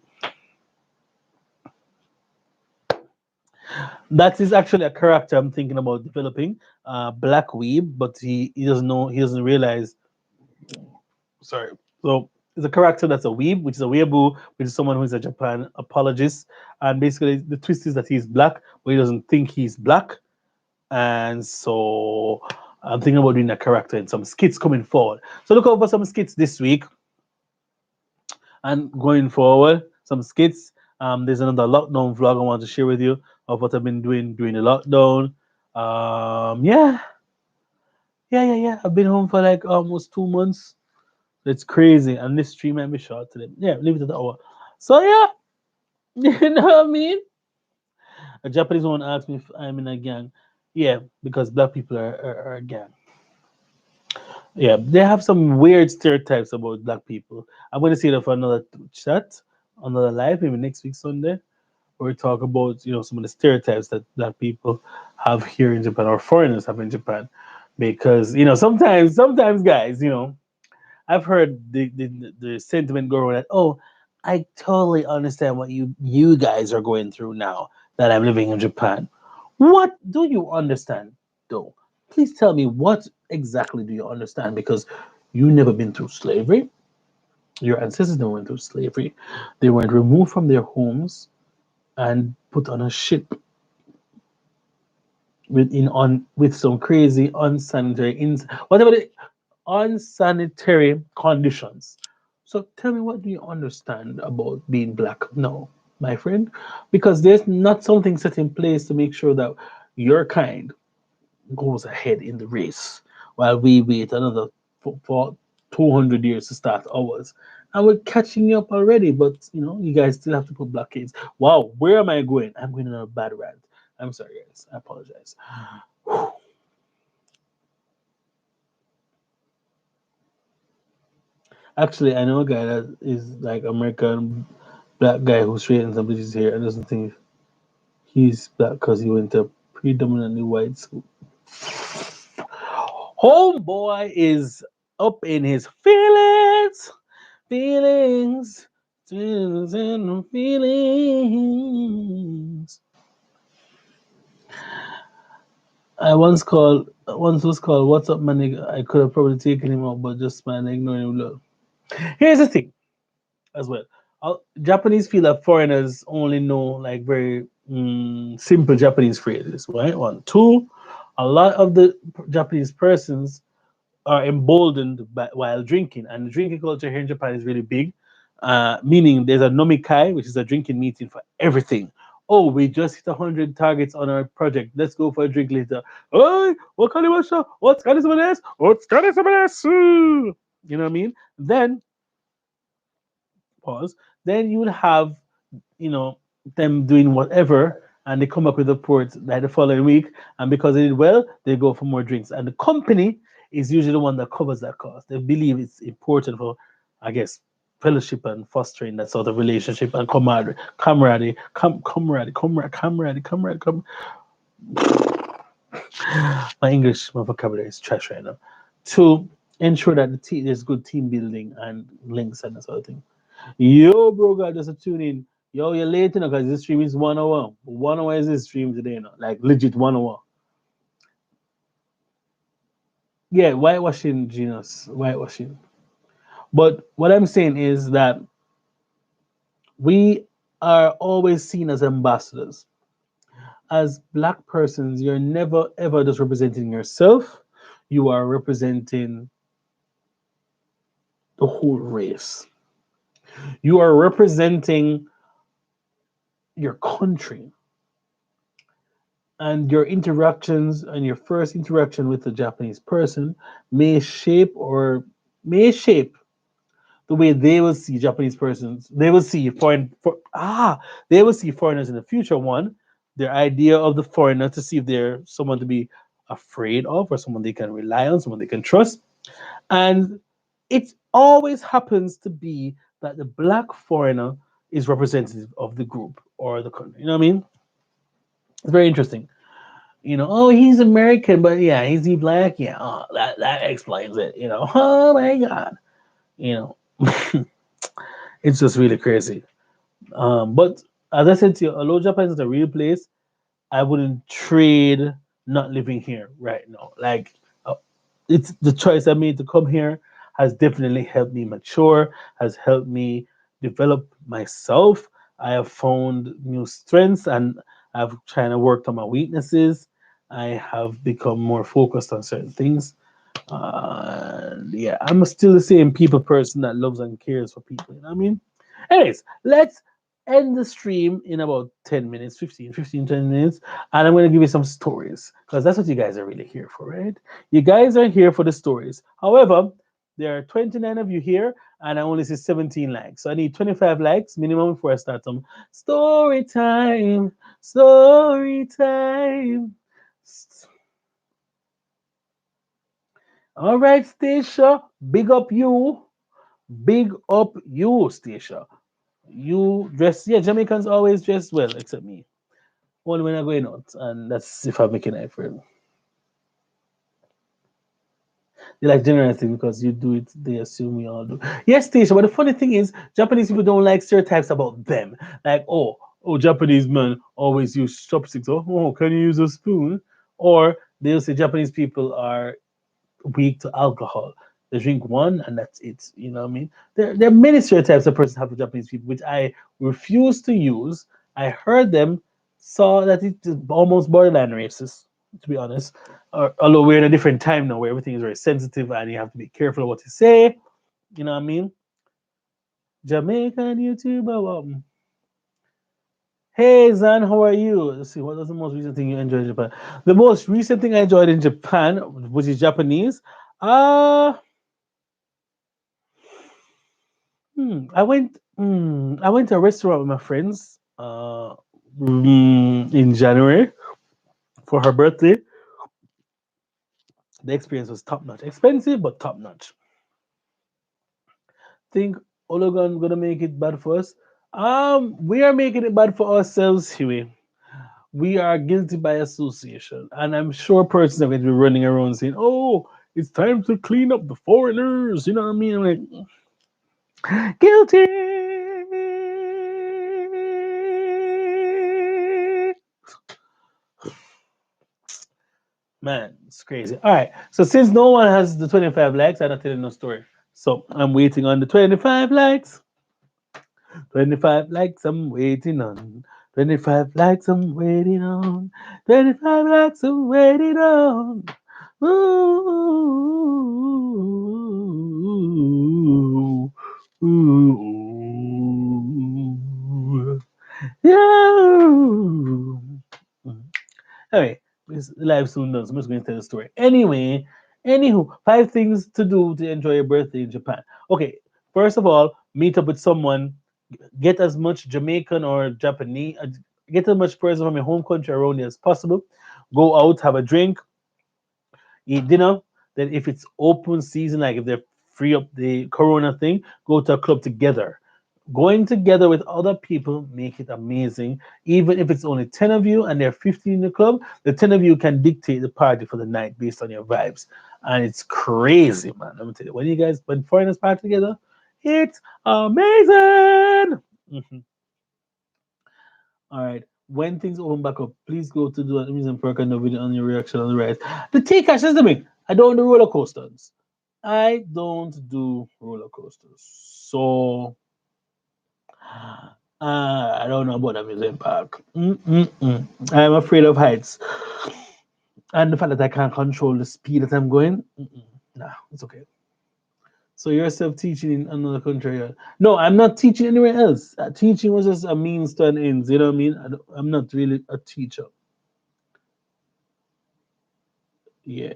That is actually a character I'm thinking about developing. black weeb, but he doesn't know, he doesn't realize. Sorry. So it's a character that's a weeb, which is a weeaboo, which is someone who is a Japan apologist. And basically, the twist is that he's black, but he doesn't think he's black. And so I'm thinking about doing a character in some skits coming forward. So look out for some skits this week and going forward. Some skits. There's another lockdown vlog I want to share with you of what I've been doing during the lockdown. Yeah, yeah. I've been home for like almost 2 months. It's crazy, and this stream might be short today. Yeah, leave it at the hour. So yeah, you know what I mean. A Japanese one asked me if I'm in a gang. Yeah, because black people are a gang. Yeah, they have some weird stereotypes about black people. I'm going to say that for another chat, another live, maybe next week Sunday, where we talk about some of the stereotypes that black people have here in Japan or foreigners have in Japan, because sometimes guys, I've heard the sentiment go around that, oh, I totally understand what you guys are going through now that I'm living in Japan. What do you understand though? Please tell me, what exactly do you understand? Because you never been through slavery. Your ancestors never went through slavery. They weren't removed from their homes and put on a ship with some crazy unsanitary whatever the unsanitary conditions. So tell me, what do you understand about being black? No, my friend, because there's not something set in place to make sure that your kind goes ahead in the race while we wait another for 200 years to start ours. And we're catching up already, but you guys still have to put blockades. Wow, where am I going? I'm going on a bad rant. I'm sorry, guys. I apologize. Actually, I know a guy that is like American black guy who's straightening somebody's hair and doesn't think he's black because he went to predominantly white school. Homeboy is up in his feelings, feelings and feelings. Once was called, "What's up, my nigga?" I could have probably taken him out, but just man ignoring him. Look. Here's the thing, as well. Japanese feel that foreigners only know like very simple Japanese phrases, right? One, two. A lot of the Japanese persons are emboldened while drinking, and the drinking culture here in Japan is really big. Meaning, there's a nomikai, which is a drinking meeting for everything. Oh, we just hit 100 targets on our project. Let's go for a drink later. Hey, what kind of show? What's kind of some this? What's kind of some this? You know what I mean? Then pause. Then you would have you know them doing whatever, and they come back with a report like the following week, and because they did well, they go for more drinks, and the company is usually the one that covers that cost. They believe it's important for, I guess, fellowship and fostering that sort of relationship and camaraderie. My English, my vocabulary is trash right now. To ensure that there's good team building and links and that sort of thing. Yo, bro, God, just a tune in. Yo, you're late, because this stream is 1 hour. 1 hour is this stream today, like legit 1 hour. Yeah, whitewashing, genius, whitewashing. But what I'm saying is that we are always seen as ambassadors. As black persons, you're never ever just representing yourself, you are representing the whole race. You are representing your country, and your interactions and your first interaction with a Japanese person may shape the way they will see Japanese persons. They will see they will see foreigners in the future. One, their idea of the foreigner, to see if they're someone to be afraid of or someone they can rely on, someone they can trust. And it always happens to be that the black foreigner is representative of the group or the country. You know what I mean? It's very interesting. Oh, he's American, but yeah, is he black? Yeah, that explains it. Oh my God, you know, it's just really crazy. But as I said to you, although Japan is a real place, I wouldn't trade not living here right now. Like, uh, it's the choice I made to come here has definitely helped me mature, has helped me develop myself. I have found new strengths and I've kind of worked on my weaknesses. I have become more focused on certain things. Yeah, I'm still the same people person that loves and cares for people. You know what I mean? Anyways, let's end the stream in about 10 minutes, 10 minutes. And I'm going to give you some stories because that's what you guys are really here for, right? You guys are here for the stories. However, there are 29 of you here and I only see 17 likes. So I need 25 likes minimum before I start some story time. Story time. All right, Stacia. Big up you. Big up you, Stacia. You dress, yeah, Jamaicans always dress well, except me. Only when I'm going out, and that's if I'm making an effort. They like generalizing because you do it, they assume we all do. Yes, Stacia, but the funny thing is, Japanese people don't like stereotypes about them. Like, oh, Japanese men always use chopsticks. Oh, can you use a spoon? Or they'll say Japanese people are weak to alcohol. They drink one and that's it. You know what I mean? There are many stereotypes a person have for Japanese people, which I refuse to use. I heard them, saw that it's almost borderline racist, to be honest. Although we're in a different time now where everything is very sensitive and you have to be careful of what you say. You know what I mean? Jamaican YouTuber. Hey Zan, how are you? Let's see, what was the most recent thing you enjoyed in Japan? The most recent thing I enjoyed in Japan, which is Japanese. Uh I went to a restaurant with my friends in January for her birthday. The experience was top notch. Expensive, but top notch. Think Ologon gonna make it bad for us? We are making it bad for ourselves, Huey. We are guilty by association, and I'm sure persons are going to be running around saying, "Oh, it's time to clean up the foreigners." You know what I mean? I'm like, guilty. Man, it's crazy. All right. So since no one has the 25 likes, I'm not telling no story. So I'm waiting on the 25 likes. 25 likes I'm waiting on. 25 likes I'm waiting on. 25 likes I'm waiting on. Ooh, ooh, yeah. Anyway, it's live soon done, so I'm just going to tell the story. Anywho, 5 things to do to enjoy your birthday in Japan. Okay, first of all, meet up with someone, get as much Jamaican or Japanese, get as much person from your home country around you as possible. Go out, have a drink, eat dinner. Then, if it's open season, like if they're free up the Corona thing, go to a club together. Going together with other people make it amazing. Even if it's only 10 of you and there are 15 in the club, the 10 of you can dictate the party for the night based on your vibes. And it's crazy, man. Let me tell you, when foreigners party together, it's amazing. Mhm. All right. When things open back up, please go to the amusement park and the video on your reaction on the right. The T-Cash is the thing. I don't do roller coasters. I don't do roller coasters. So I don't know about amusement park. Mm-mm-mm. I'm afraid of heights. And the fact that I can't control the speed that I'm going. Mm-mm. Nah, it's okay. So you're self teaching in another country? Yeah. No, I'm not teaching anywhere else. Teaching was just a means to an end. You know what I mean? I'm not really a teacher. Yeah.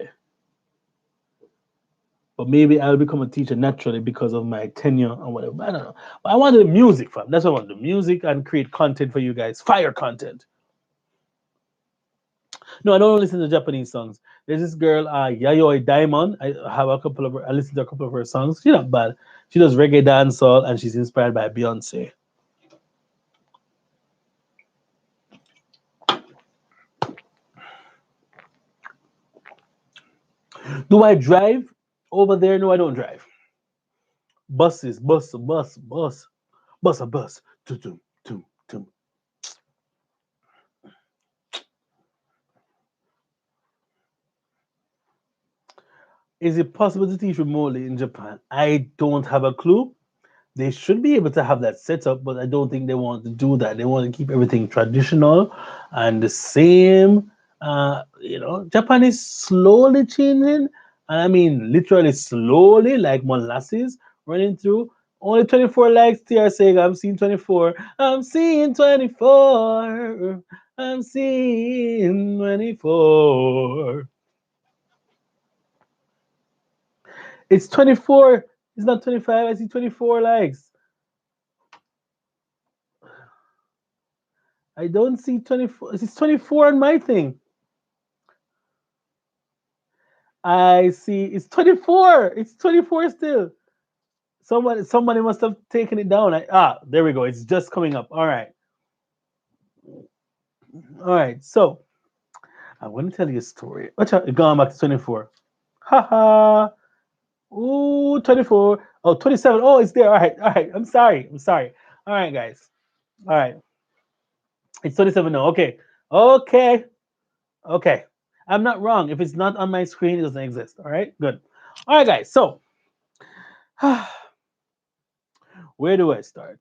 But maybe I'll become a teacher naturally because of my tenure or whatever. I don't know. But I want to do music, fam. That's what I want to do. Music and create content for you guys. Fire content. No, I don't listen to Japanese songs. There's this girl, Yayoi Diamond. I listen to a couple of her songs. She's not bad. She does reggae dancehall and she's inspired by Beyonce. Do I drive over there? No, I don't drive. Buses, bus. Tum, tum, tum, tum. Is it possible to teach remotely in Japan? I don't have a clue. They should be able to have that set up, but I don't think they want to do that. They want to keep everything traditional and the same. Japan is slowly changing, and I mean literally slowly, like molasses running through. Only 24 likes. TR saying, "I'm seeing 24. I'm seeing 24. I'm seeing 24." It's 24. It's not 25. I see 24 likes. I don't see 24. It's 24 on my thing. I see it's 24. It's 24 still. Somebody must have taken it down. There we go. It's just coming up. All right. All right. So I'm going to tell you a story. Watch out. Going back to 24. Haha. Ooh, 24. Oh, 27. Oh, it's there. All right. All right. I'm sorry. I'm sorry. All right, guys. All right. It's 27 now. Okay. Okay. Okay. I'm not wrong. If it's not on my screen, it doesn't exist. All right. Good. All right, guys. So where do I start?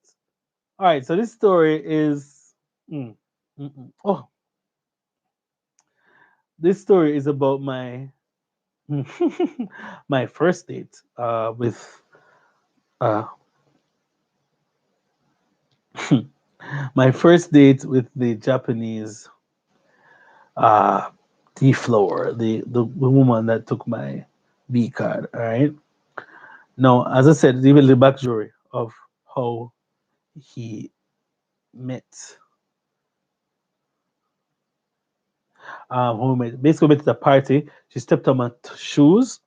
All right, so this story is mm, oh, this story is about my my first date with uh my first date with the Japanese uh tea floor, the woman that took my B card. All right. Now, as I said, even the backstory of how he met, who met basically met at a party. She stepped on my shoes.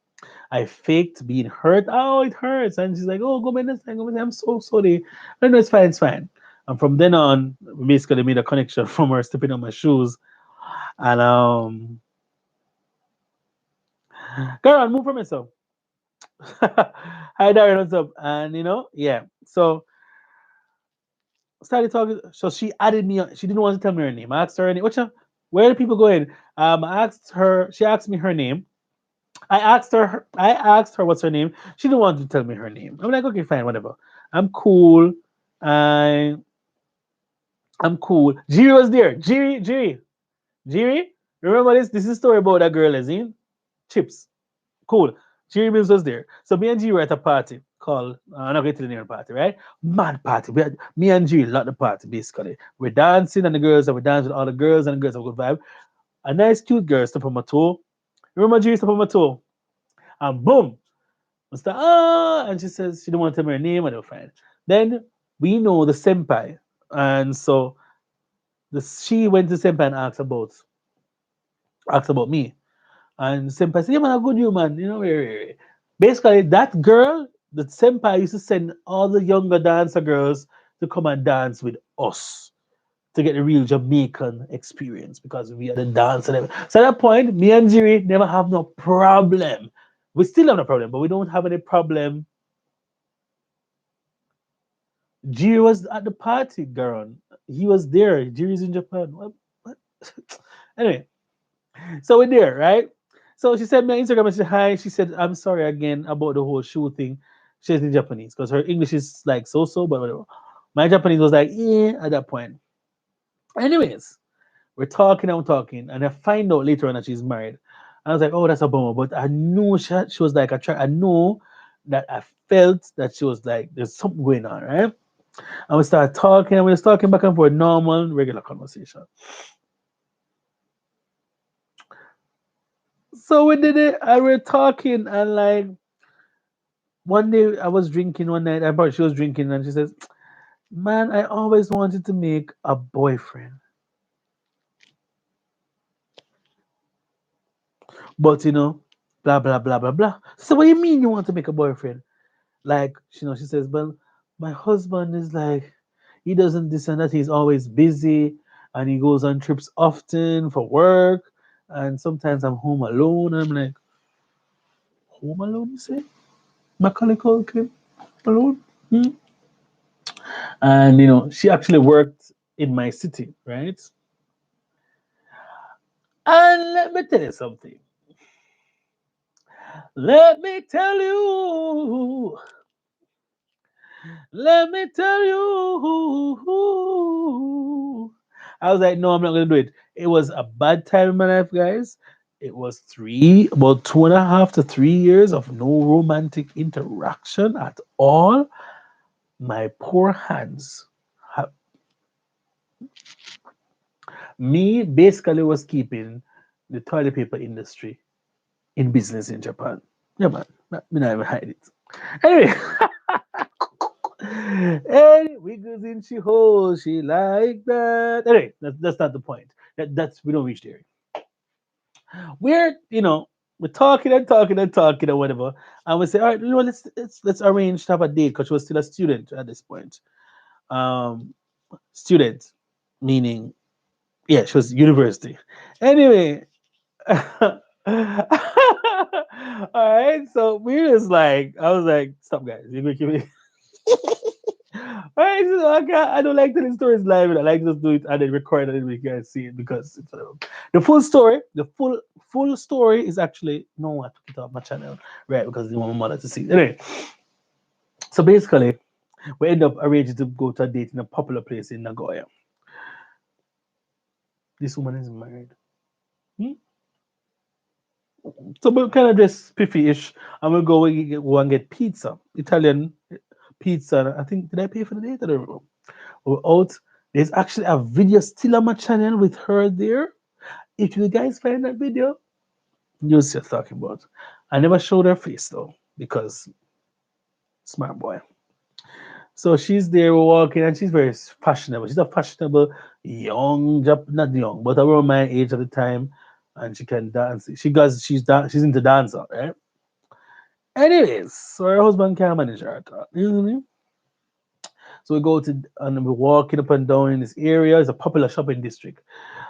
I faked being hurt. Oh, it hurts. And she's like, oh, go my this time, go my I'm so sorry. No, no, it's fine, it's fine. And from then on, we basically made a connection from her stepping on my shoes. And girl, on, move from myself. Hi Darren, what's up? And yeah. So started talking. So she added me on. She didn't want to tell me her name. I asked her her name. Where are people going? I asked her, she asked me her name. I asked her what's her name. She didn't want to tell me her name. I'm like, okay, fine, whatever. I'm cool. I I'm cool. Jiri was there. Jiri. Remember this? This is a story about that girl, Lazine. Chips. Cool. Jiri Mills was there. So me and Jiri were at a party called, I'm not going to tell the name of the party, right? Mad party. Me and Jiri lot the party, basically. We're dancing and the girls, and we're dancing with all the girls, and the girls have a good vibe. A nice, cute girl step on my toe. Remember Jiri step on my toe? And boom, Mr. And she says she didn't want to tell me her name, and they were fine. Then we know the senpai. And so she went to senpai and asked about me. And senpai said, yeah, man, I good you, man. Basically, that girl, the senpai used to send all the younger dancer girls to come and dance with us to get the real Jamaican experience because we are the dance and everything. So at that point, me and Jiri never have no problem. We still have no problem, but we don't have any problem. Jiri was at the party, Garon. He was there. Jiri's in Japan. What? Anyway, so we're there, right? So she sent me on Instagram and she said, hi. She said, I'm sorry again about the whole shoe thing. She said in Japanese because her English is like so so, but whatever. My Japanese was like, yeah, at that point. Anyways, we're talking and talking, and I find out later on that she's married. I was like, oh, that's a bummer. But I knew she was like, I know that I felt that she was like, there's something going on, right? And we started talking, and we was talking back and forth, normal, regular conversation. So we did it, and we're talking, and like one day I was drinking one night, I brought she was drinking, and she says, man, I always wanted to make a boyfriend. But blah blah blah blah blah. So what do you mean you want to make a boyfriend? Like, she says, well, my husband is like, he doesn't this and that. He's always busy and he goes on trips often for work. And sometimes I'm home alone. I'm like, home alone, you say? Macaulay Culkin alone? Hmm? And, she actually worked in my city, right? And let me tell you something. Let me tell you, let me tell you. I was like, no, I'm not gonna do it. It was a bad time in my life, guys. It was about 2.5 to 3 years of no romantic interaction at all. My poor hands. ha- Me basically was keeping the toilet paper industry in business in Japan. Yeah, man. Me not even hide it. Anyway, hey, wiggles in she holes, she like that. Anyway, that's not the point. That's we don't reach there. We're talking and talking and talking or whatever, and we say, all right, let's arrange to have a date because she was still a student at this point. Um, Student, meaning yeah, she was university. Anyway, all right, so I was like, stop, guys, you're gonna keep me. Alright, so I don't like telling stories live. I like just do it and then record and then we guys see it because the full story, the full story is actually no I took it off my channel, right? Because I didn't want my mother to see it. Anyway, so basically we end up arranging to go to a date in a popular place in Nagoya. This woman is married. Hmm? So we kind of just piffy-ish and we'll go and get pizza. Italian pizza. I think did I pay for the date? I don't remember. We're out. There's actually a video still on my channel with her there. If you guys find that video, you'll see what I'm talking about. I never showed her face though, because smart boy. So she's there walking and she's very fashionable. She's a fashionable young, not young, but around my age at the time. And she can dance. She's into dancer, right? Anyways, so her husband can't manage her at all. You know what I mean? So we go to and we're walking up and down in this area. It's a popular shopping district.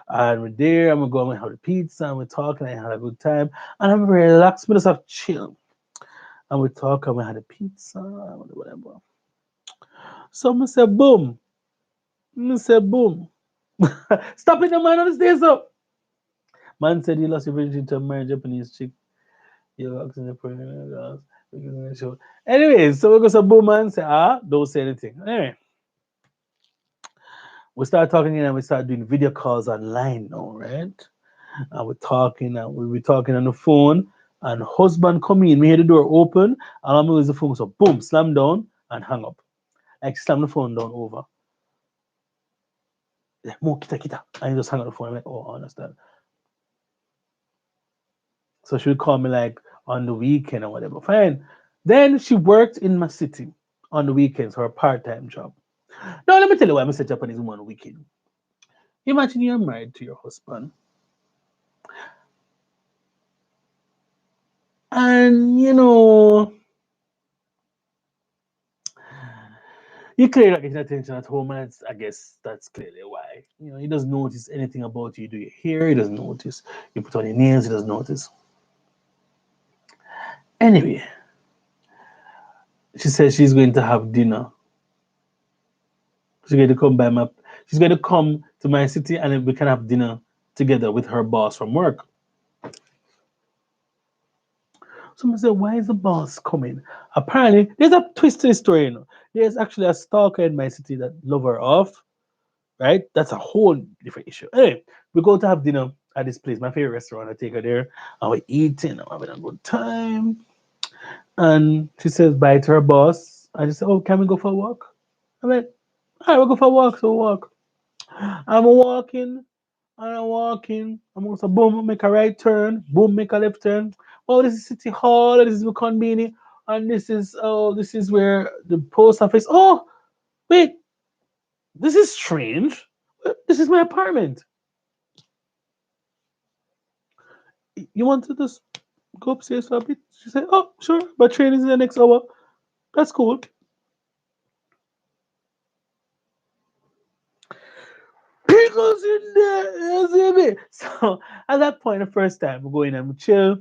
And we're there and we're going to have the pizza and we're talking and I had a good time. And I'm very relaxed, we just have chill. And we talk and we had a pizza and whatever. So I said, boom. I said, boom. Stop it, the man on the stairs up. Man said he lost your virginity to a married Japanese chick. You're asking the person. Anyway, so we go to boom and say, don't say anything. Anyway, we start talking and we start doing video calls online now, right? And we're talking and we were talking on the phone and husband come in, we hear the door open and I'm use the phone, so boom, slam down and hang up. Like slam the phone down over. Like, more kita kita. And he just hang up the phone. I'm like, oh, I understand. So she would call me like on the weekend or whatever. Fine. Then she worked in my city on the weekends for a part-time job. Now let me tell you why I'm a Japanese woman on the weekend. Imagine you're married to your husband and you clearly not getting attention at home, and I guess that's clearly why. He doesn't notice anything about you. Do your hair, he doesn't notice. You put on your nails, he doesn't notice. Anyway, she says she's going to have dinner. She's going to come by my. She's going to come to my city, and then we can have dinner together with her boss from work. Someone said, "Why is the boss coming?" Apparently, there's a twist to the story. There's actually a stalker in my city that love her off. Right? That's a whole different issue. Anyway, we go to have dinner at this place, my favorite restaurant. I take her there, and we're eating, I'm having a good time. And she says bye to her boss. I just say, oh, can we go for a walk? I'm like, all right, we'll go for a walk. So we walk. I'm walking, and I'm walking. I'm going to boom, make a right turn, boom, make a left turn. Oh, this is City Hall, this is Conveni, and this is where the post office. Oh, wait, this is strange. This is my apartment. You want to just go upstairs for a bit? She said, oh, sure, but train is in the next hour. That's cool. Pickles in there, you see me? So at that point, the first time we go in and we chill,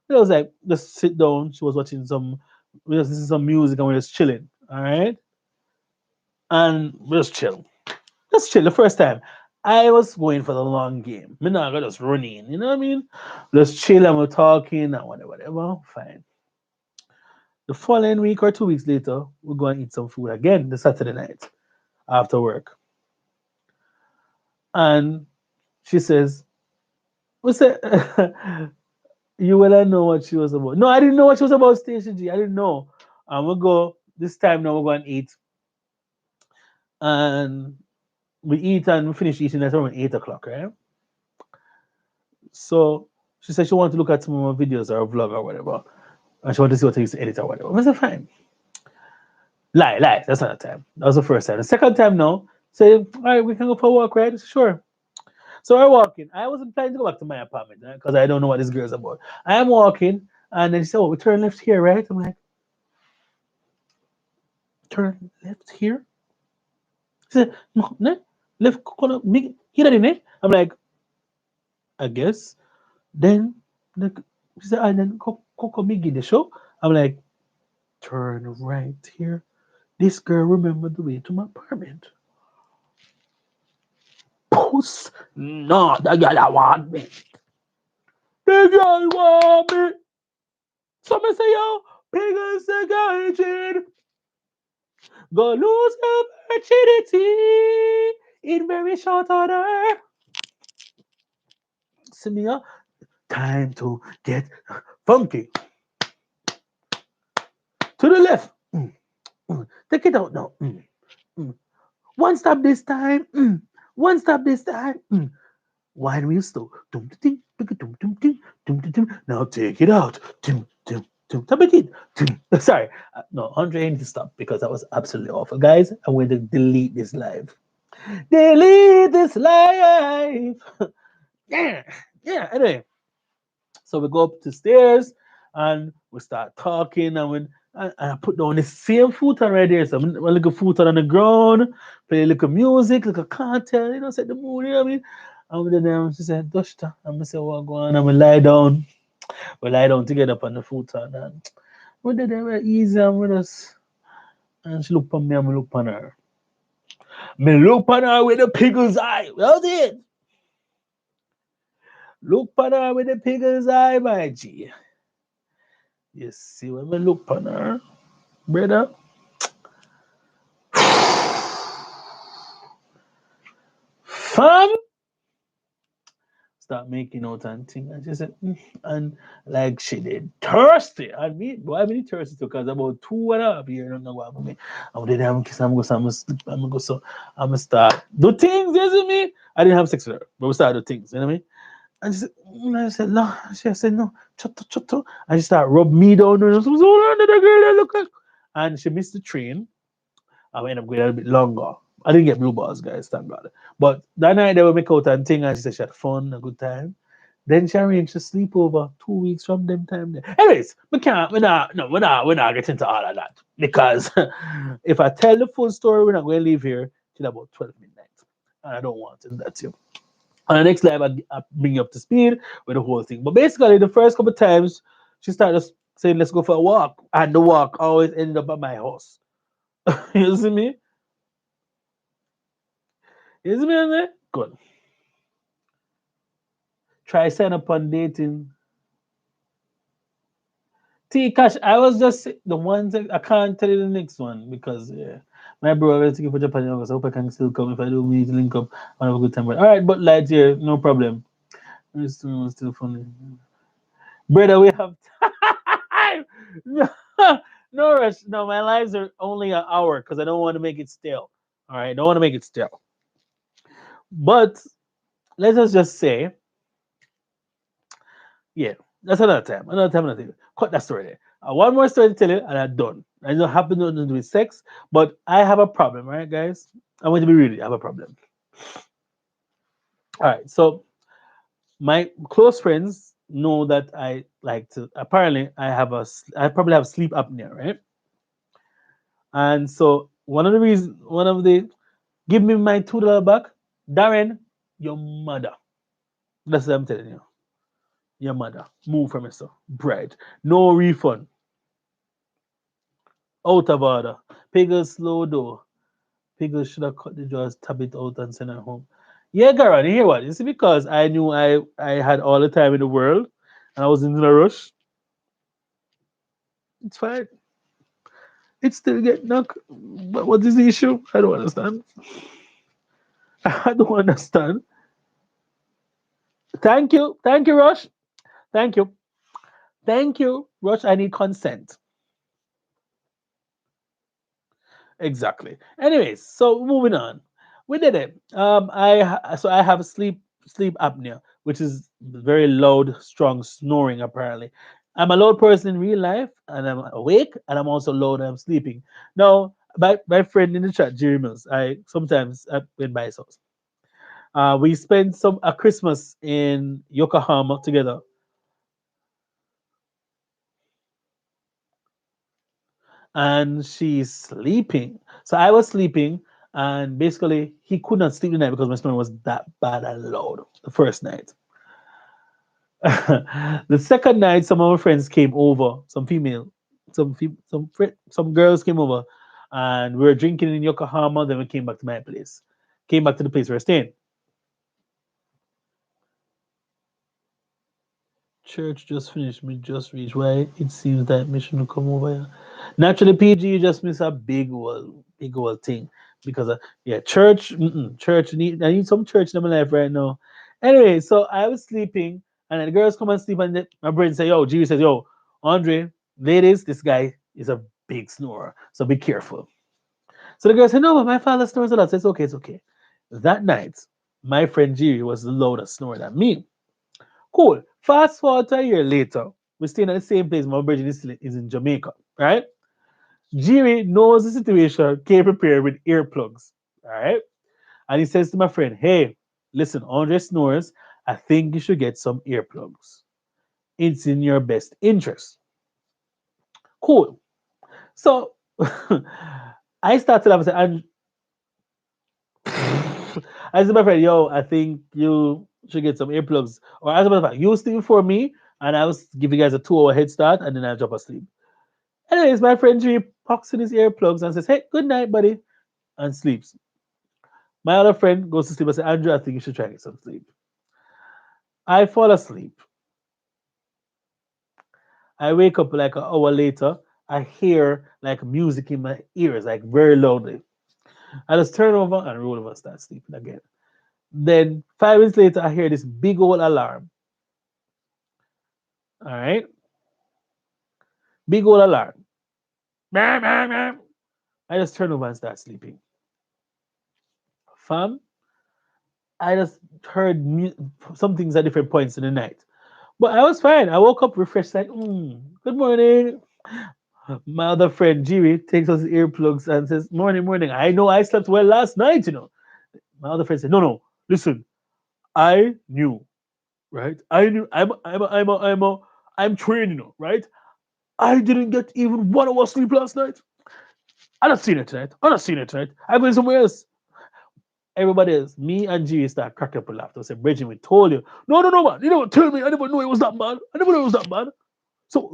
we was like, just sit down. She was watching we just listening to some music and we're just chilling, all right? And we just chill. Just chill the first time. I was going for the long game. Me not gonna just run in, you know what I mean? Just chill and we're talking and whatever, whatever. Fine. The following week or 2 weeks later, we're going to eat some food again the Saturday night after work. And she says, "What's that?" You will I know what she was about. No, I didn't know what she was about, Station G. I didn't know. And we'll go this time now we're going to eat. And we eat and we finish eating at around 8 o'clock, right? So she said she wanted to look at some of my videos or a vlog or whatever. And she wanted to see what I used to edit or whatever. I said, fine. Lie, lie. That's not the time. That was the first time. The second time now, say, all right, we can go for a walk, right? Sure. So we're walking. I wasn't planning to go back to my apartment because I don't know what this girl's about. I am walking, and then she said, oh, we turn left here, right? I'm like, turn left here? She said, no, no, left corner, big, here, I'm like, I guess. Then, like, she said, and then, Coco Miggy, the show. I'm like, turn right here. This girl remembered the way to my apartment. Puss, no, the girl I want me. The girl want me. So I say, yo, big as a guy, go lose your virginity in very short order. See me, time to get funky. To the left. Take it out now. Mm. One stop this time. One stop this time. Wine real slow. Now take it out. Stop it. Sorry. No, Andre need to stop because that was absolutely awful. Guys, I'm going to delete this live. Delete this live. Yeah. Yeah. Anyway, so we go up the stairs and we start talking and when and I put down the same futon right there. So I'm little futon on the ground, play a little music, little content, set the mood, you know what I mean? And then she said, Dushta. And I said, what go on? And we lie down. We lie down together up on the futon. And we did it very easy and with us. And she looked on me and me look on her. Me look on her with the pickle's eye. Well did. Look on her with the pickle's eye, my G. You see when me look on her, brother. Fam, start making out and thing. And she said, and like she did thirsty. And me, boy, I mean thirsty too, because about 2.5 years, I don't know what I mean. I'm going to kiss, I'm going to sleep, I'm going to go, so I'm going to start do things, you see me? I didn't have sex with her, but we started do things, you know what I mean? And she said, I said, no. She said, no, chotto, chotto. And she started rub me down. And I was, oh, the girl, look at. And she missed the train. I ended up going a little bit longer. I didn't get blue balls, guys, thank God. But that night they would make out and thing, and she said she had fun, a good time. Then she arranged to sleep over 2 weeks from them time there. Anyways, we can't, we're not getting into all of that. Because if I tell the full story, we're not going to leave here till about 12 midnight. And I don't want it. That's it. On the next live, I bring you up to speed with the whole thing. But basically, the first couple of times, she started saying, let's go for a walk. And the walk always ended up at my house. You see me? You see me on there? Good. Try sign up on dating. T Cash, I was just the one thing I can't tell you the next one because my brother is taking for Japan. I hope I can still come if I do we need to link up and have a good time. But all right, but light here, no problem. It's still funny. Brother, we have time. No, no rush. No, my lives are only an hour because I don't want to make it stale. All right, don't want to make it stale. But let us just say, yeah, that's another time. Another time, another time. Cut that story there. One more story to tell you, and I'm done. I don't have nothing to do with sex, but I have a problem, right, guys? I'm going to be real. I have a problem. All right, so my close friends know that I like to. Apparently, I probably have sleep apnea, right? And so one of the give me my $2 back, Darren, your mother. That's what I'm telling you. Your mother. Move from yourself. Bread. No refund. Out of order. Piggle slow though. Piggle should have cut the jaws, tab it out, and send her home. Yeah, Garan, you hear what? You see, because I knew I had all the time in the world and I was in a rush, it's fine. It's still getting knocked. But what is the issue? I don't understand. I don't understand. Thank you. Thank you, Rush. Thank you. Thank you, Rush. I need consent. Exactly. Anyways, so moving on. We did it. So I have sleep apnea, which is very loud, strong snoring. Apparently, I'm a loud person in real life, and I'm awake, and I'm also loud. And I'm sleeping. Now, my friend in the chat, Jerry Mills, I sometimes went by his house. We spent some a Christmas in Yokohama together, and she's sleeping. So I was sleeping, and basically he could not sleep the night because my snoring was that bad and loud. The first night, the second night, some of my friends came over. Some female, some girls came over, and we were drinking in Yokohama. Then we came back to my place, came back to the place we were staying. Church just finished. Me just reached. Why it seems that mission will come over here. Naturally, PG, you just miss a big old thing because yeah, church, church. I need some church in my life right now. Anyway, so I was sleeping, and then the girls come and sleep, and my brain say, "Yo," G says, "Yo, Andre, ladies, this guy is a big snorer, so be careful." So the girl said, "No, but my father snores a lot." So it's okay, it's okay. That night, my friend G was the loudest snorer than me. Cool. Fast forward to a year later, we're staying at the same place. My virgin is in Jamaica, right? Jimmy knows the situation, came prepared with earplugs, all right? And he says to my friend, hey, listen, Andre snores. I think you should get some earplugs. It's in your best interest. Cool. So I started off and said, I said to my friend, yo, I think you should get some earplugs. Or as a matter of fact, you sleep before me, and I was giving you guys a 2 hour head start, and then I drop asleep. Anyways, my friend Jimmy pops in his earplugs and says, hey, good night, buddy, and sleeps. My other friend goes to sleep and says, Andrew, I think you should try and get some sleep. I fall asleep. I wake up like an hour later. I hear like music in my ears, like very loudly. I just turn over and roll over and start sleeping again. Then 5 minutes later, I hear this big old alarm. All right, big old alarm. I just turn over and start sleeping. Fam, I just heard some things at different points in the night. But I was fine. I woke up refreshed, like, good morning. My other friend, Jimmy, takes us earplugs and says, morning, morning. I know I slept well last night. My other friend said, no, no, listen, I knew, right? I knew, I'm trained, right? I didn't get even 1 hour sleep last night. I'm not seeing it tonight. I'm not seeing it tonight. I'm going somewhere else. Everybody else, me and G start cracking up with laughter. I said, Bridget, we told you. No, no, no, man. You never tell me. I never knew it was that bad. I never knew it was that bad. So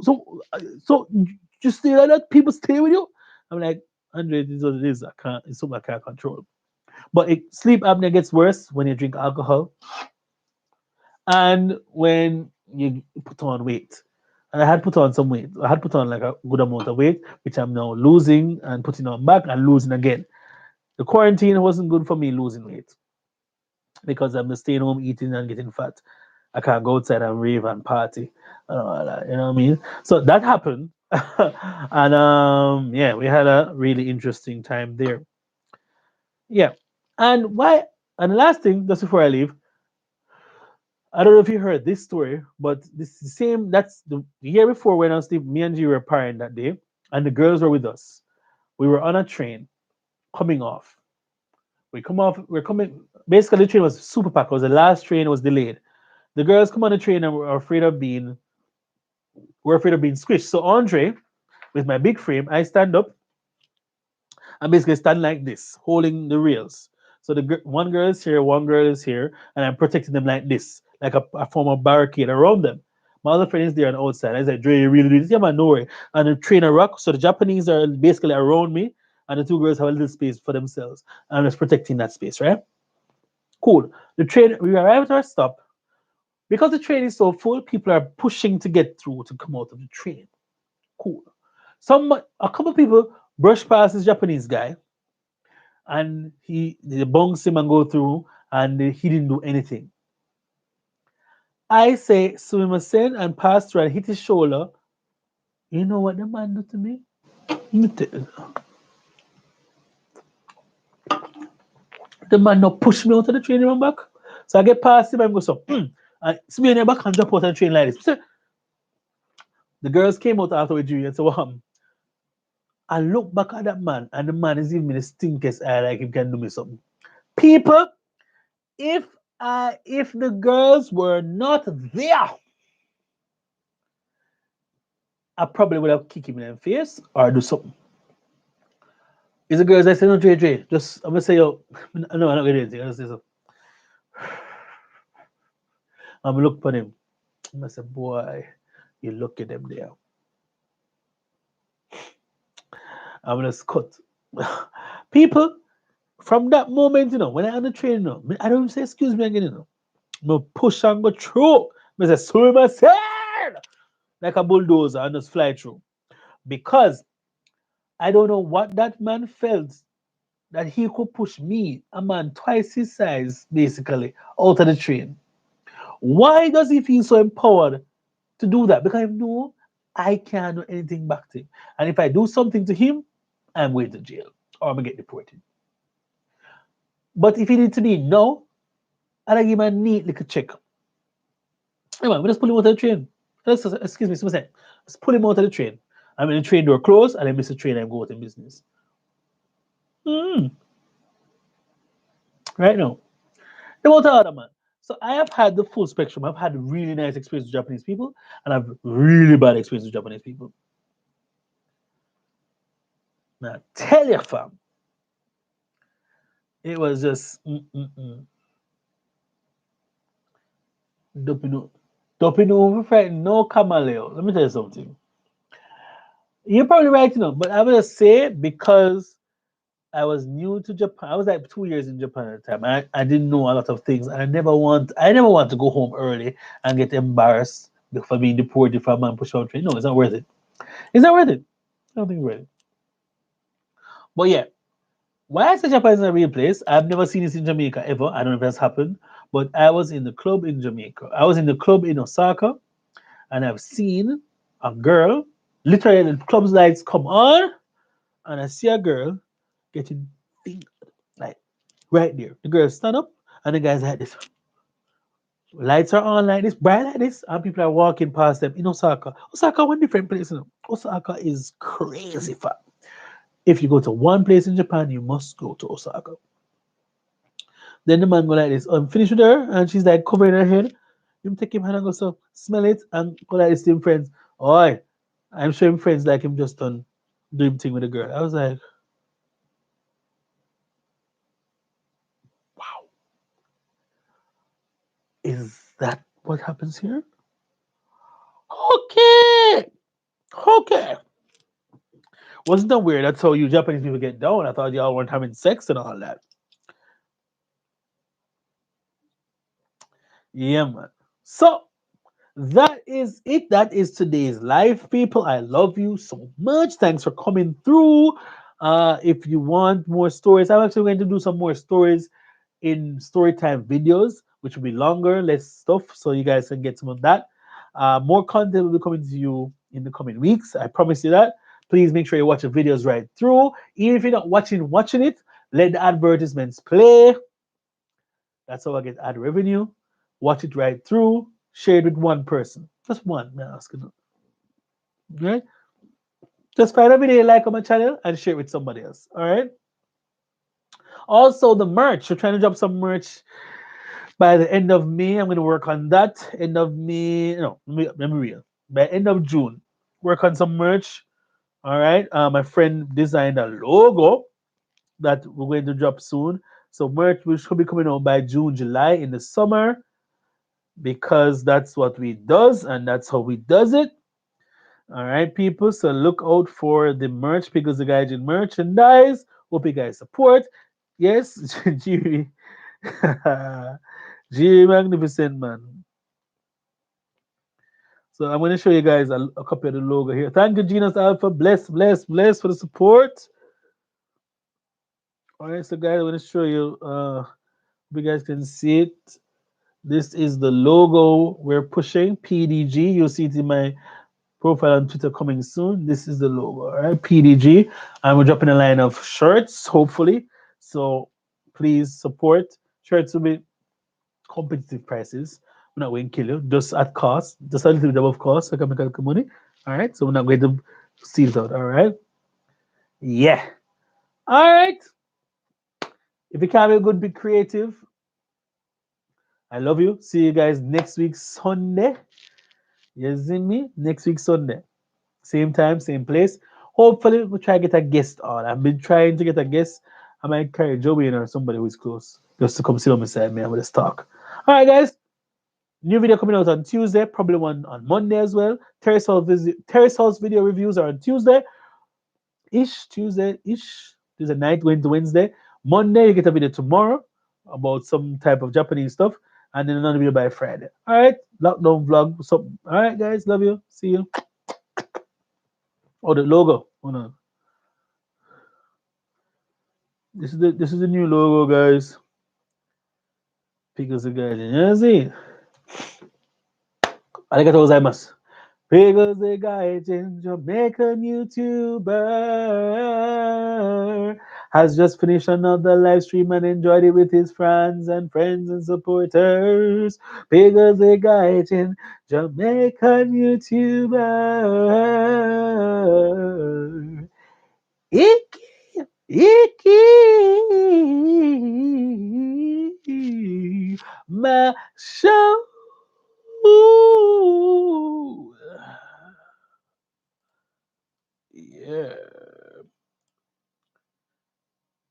just stay like that. People stay with you. I'm like, Andre, this is what it is. I can't. It's something I can't control. But sleep apnea gets worse when you drink alcohol and when you put on weight. And I had put on some weight. I had put on like a good amount of weight, which I'm now losing and putting on back and losing again. The quarantine wasn't good for me losing weight because I'm staying home eating and getting fat. I can't go outside and rave and party and all that. You know what I mean? So that happened, and yeah, we had a really interesting time there. Yeah, and why? And the last thing, just before I leave, I don't know if you heard this story, but this is the same. That's the year before when I was sleeping. Me and you were partying that day, and the girls were with us. We were on a train coming off. We come off. We're coming. Basically, the train was super packed. It was the last train. It was delayed. The girls come on the train and we're afraid of being squished. So Andre, with my big frame, I stand up and basically stand like this, holding the rails. So one girl is here, one girl is here, and I'm protecting them like this, like a form of barricade around them. My other friend is there on the outside. I said, Dre, you really do this? Yeah, man, no worry. And the trainer rock. So the Japanese are basically around me, and the two girls have a little space for themselves. And I'm just protecting that space, right? Cool. The train, we arrive at our stop. Because the train is so full, people are pushing to get through to come out of the train. Cool. A couple of people brush past this Japanese guy, and they bounce him and go through, and he didn't do anything. I say sumimasen and pass through and hit his shoulder. You know what the man do to me? The man no push me out of the train and run back. So I get past him and go so, and see me in the back and drop out of the train like this. So the girls came out after we drew and said, what happened? I look back at that man, and the man is giving me the stinkest eye like he can do me something. People, if if the girls were not there, I probably would have kicked him in the face or do something. It's the girls I say, no, Dre, just, I'm gonna say, yo, no, I'm not gonna do anything. I'm gonna say so. I'm gonna look for him. I'm gonna say, boy, you look at them there. I'm gonna cut. People, from that moment, when I'm on the train, I don't even say excuse me again, No push and go through. I say, swim myself like a bulldozer and just fly through. Because I don't know what that man felt that he could push me, a man twice his size, basically, out of the train. Why does he feel so empowered to do that? Because I know I can't do anything back to him. And if I do something to him, I'm going to jail or I'm going to get deported. But if he did to me, no, I'll give him a neat little check. Anyway, we just pull him out of the train. Excuse me, someone said, let's pull him out of the train. I'm in the train door closed and I miss the train and go out in business. Mm, right now. The what other man. So I have had the full spectrum. I've had really nice experience with Japanese people and I've really bad experience with Japanese people. Now tell you fam, it was just doping doping over friend, no camaleo. Let me tell you something. You're probably right, but I would say because I was new to Japan. I was like 2 years in Japan at the time. I didn't know a lot of things, and I never want to go home early and get embarrassed for being deported for a man push out train. No, it's not worth it. It's not worth it. I don't think it's worth it. But yeah, why I say Japan is a real place? I've never seen this in Jamaica ever. I don't know if that's happened, but I was in the club in Jamaica. I was in the club in Osaka, and I've seen a girl. Literally, the club's lights come on, and I see a girl getting fingered, like right there. The girl stand up, and the guys like this. Lights are on like this, bright like this, and people are walking past them in Osaka. Osaka, one different place. Osaka is crazy far. If you go to one place in Japan, you must go to Osaka. Then the man go like this. I'm finished with her, and she's like covering her head. Him take him hand and go so smell it and go like this to him friends. Oi, I'm sure him friends like him just done doing thing with the girl. I was like, wow, is that what happens here? Okay, okay. Wasn't that weird? That's how you Japanese people get down. I thought y'all weren't having sex and all that. Yeah, man. So that is it. That is today's live, people. I love you so much. Thanks for coming through. If you want more stories, I'm actually going to do some more stories in storytime videos, which will be longer, less stuff, so you guys can get some of that. More content will be coming to you in the coming weeks. I promise you that. Please make sure you watch the videos right through. Even if you're not watching it, let the advertisements play. That's how I get ad revenue. Watch it right through. Share it with one person. Just one, may I ask you. Right? Just find a video you like on my channel and share it with somebody else. All right. Also, the merch. We're trying to drop some merch by the end of May. I'm going to work on that. End of May. No, let me real. By end of June, work on some merch. All right. My friend designed a logo that we're going to drop soon. So merch which should be coming out by June, July in the summer because that's what we does and that's how we does it. All right, people. So look out for the merch because the guys in merchandise. Hope you guys support. Yes, Jiri. G Magnificent, man. So I'm going to show you guys a copy of the logo here. Thank you, Genus Alpha. Bless, bless, bless for the support. All right, so guys, I'm going to show you. You guys can see it. This is the logo we're pushing. PDG. You'll see it in my profile on Twitter coming soon. This is the logo. All right, PDG. And we're dropping a line of shirts, hopefully. So please support. Shirts will be competitive prices. We're not going to kill you, just at cost, just a little bit above cost, so I can make a little money. All right, so we're not going to steal it out. All right, yeah. All right. If you can't be good, be creative. I love you. See you guys next week Sunday. You see me next week Sunday, same time, same place. Hopefully, we'll try to get a guest on. I've been trying to get a guest. I might carry Joey in or somebody who is close just to come sit on beside me and we'll just talk. All right, guys. New video coming out on Tuesday, probably one on Monday as well. Terrace House video reviews are on Tuesday night, going to Wednesday. Monday, you get a video tomorrow about some type of Japanese stuff, and then another video by Friday. All right, lockdown vlog. What's up? All right, guys, love you. See you. Oh, the logo. Oh no, this is the new logo, guys. Because the guys, you see, arigatou gozaimasu. Because the guy in Jamaican YouTuber has just finished another live stream and enjoyed it with his friends and supporters. Because the guy in Jamaican YouTuber. Icky, icky, my show. Yeah.